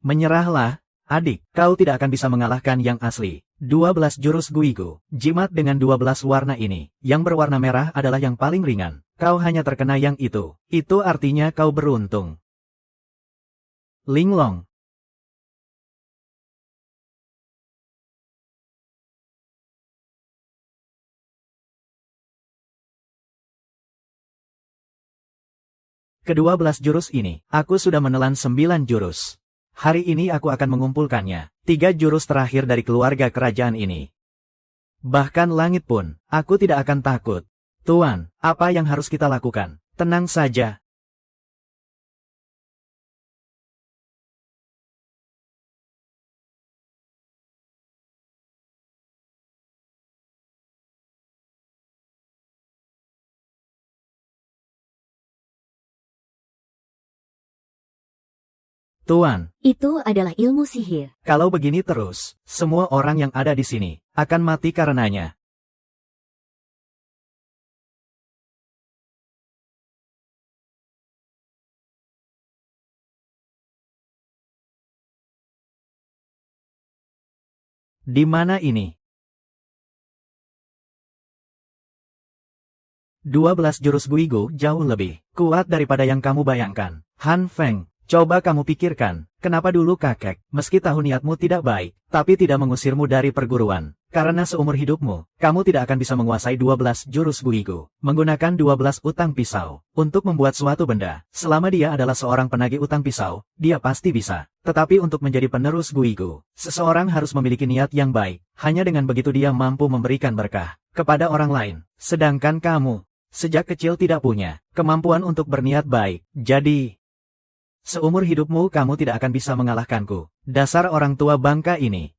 Menyerahlah, adik, kau tidak akan bisa mengalahkan yang asli. 12 jurus Guigu. Jimat dengan 12 warna ini. Yang berwarna merah adalah yang paling ringan. Kau hanya terkena yang itu. Itu artinya kau beruntung. Linglong. Kedua belas jurus ini, aku sudah menelan 9 jurus. Hari ini aku akan mengumpulkannya, 3 jurus terakhir dari keluarga kerajaan ini. Bahkan langit pun, aku tidak akan takut. Tuan, apa yang harus kita lakukan? Tenang saja. Tuan, Itu adalah ilmu sihir. kalau begini terus, semua orang yang ada di sini akan mati karenanya. Di mana ini? 12 jurus Guigu jauh lebih kuat daripada yang kamu bayangkan. Han Feng, coba kamu pikirkan, kenapa dulu kakek, meski tahu niatmu tidak baik, tapi tidak mengusirmu dari perguruan. Karena seumur hidupmu, kamu tidak akan bisa menguasai 12 jurus Guigu, menggunakan 12 utang pisau, untuk membuat suatu benda. Selama dia adalah seorang penagih utang pisau, dia pasti bisa. Tetapi untuk menjadi penerus Guigu, seseorang harus memiliki niat yang baik, hanya dengan begitu dia mampu memberikan berkah kepada orang lain. Sedangkan kamu, sejak kecil tidak punya kemampuan untuk berniat baik, jadi seumur hidupmu kamu tidak akan bisa mengalahkanku. Dasar orang tua bangka ini.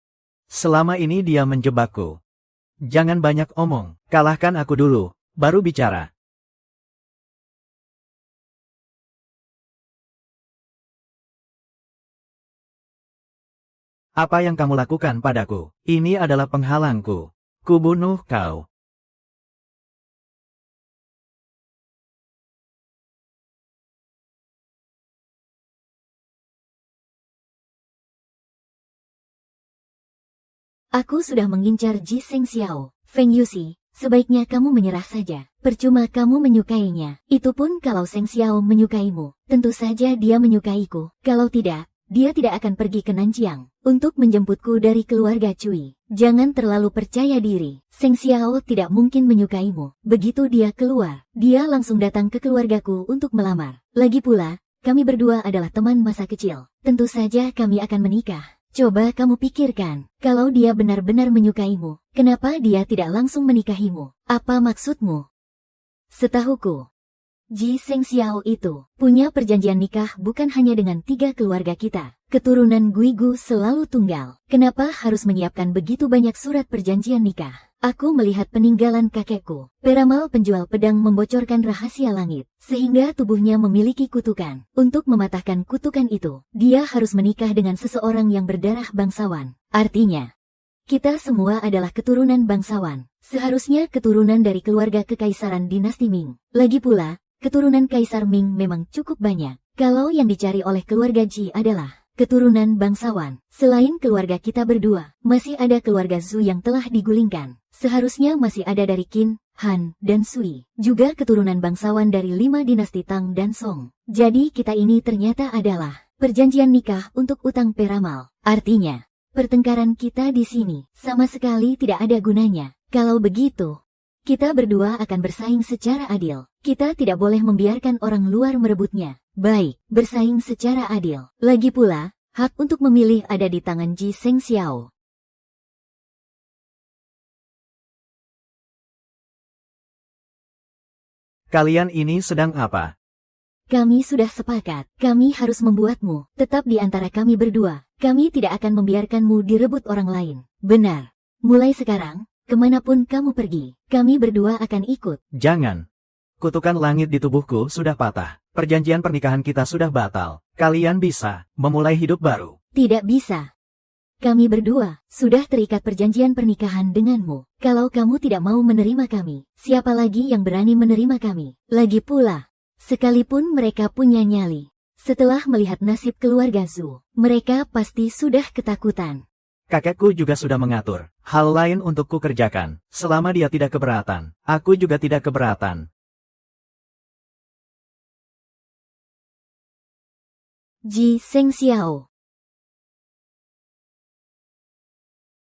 Selama ini dia menjebakku. Jangan banyak omong, kalahkan aku dulu, baru bicara. Apa yang kamu lakukan padaku? Ini adalah penghalangku. Kubunuh kau. Aku sudah mengincar Ji Seng Xiao. Feng Yusi, sebaiknya kamu menyerah saja. Percuma kamu menyukainya. Itu pun kalau Seng Xiao menyukaimu. Tentu saja dia menyukaiku. Kalau tidak, dia tidak akan pergi ke Nanjiang untuk menjemputku dari keluarga Cui. Jangan terlalu percaya diri. Seng Xiao tidak mungkin menyukaimu. Begitu dia keluar, dia langsung datang ke keluargaku untuk melamar. Lagi pula, kami berdua adalah teman masa kecil. Tentu saja kami akan menikah. Coba kamu pikirkan, kalau dia benar-benar menyukaimu, kenapa dia tidak langsung menikahimu? Apa maksudmu? Setahuku, Ji Seng Xiao itu punya perjanjian nikah bukan hanya dengan 3 keluarga kita. Keturunan Guigu selalu tunggal. Kenapa harus menyiapkan begitu banyak surat perjanjian nikah? Aku melihat peninggalan kakekku. Peramal penjual pedang membocorkan rahasia langit, sehingga tubuhnya memiliki kutukan. Untuk mematahkan kutukan itu, dia harus menikah dengan seseorang yang berdarah bangsawan. Artinya, kita semua adalah keturunan bangsawan. Seharusnya keturunan dari keluarga kekaisaran dinasti Ming. Lagi pula, keturunan Kaisar Ming memang cukup banyak. Kalau yang dicari oleh keluarga Ji adalah keturunan bangsawan. Selain keluarga kita berdua, masih ada keluarga Zhu yang telah digulingkan. Seharusnya masih ada dari Qin, Han, dan Sui. Juga keturunan bangsawan dari 5 dinasti Tang dan Song. Jadi kita ini ternyata adalah perjanjian nikah untuk utang peramal. Artinya, pertengkaran kita di sini sama sekali tidak ada gunanya. Kalau begitu, kita berdua akan bersaing secara adil. Kita tidak boleh membiarkan orang luar merebutnya. Baik, bersaing secara adil. Lagi pula, hak untuk memilih ada di tangan Ji Seng Xiao. Kalian ini sedang apa? Kami sudah sepakat, kami harus membuatmu tetap di antara kami berdua. Kami tidak akan membiarkanmu direbut orang lain. Benar. Mulai sekarang, kemanapun kamu pergi, kami berdua akan ikut. Jangan. Kutukan langit di tubuhku sudah patah. Perjanjian pernikahan kita sudah batal. Kalian bisa memulai hidup baru. Tidak bisa. Kami berdua sudah terikat perjanjian pernikahan denganmu. Kalau kamu tidak mau menerima kami, siapa lagi yang berani menerima kami? Lagi pula, sekalipun mereka punya nyali, setelah melihat nasib keluarga Zhu, mereka pasti sudah ketakutan. Kakekku juga sudah mengatur hal lain untuk ku kerjakan. Selama dia tidak keberatan, aku juga tidak keberatan. Ji Seng Xiao.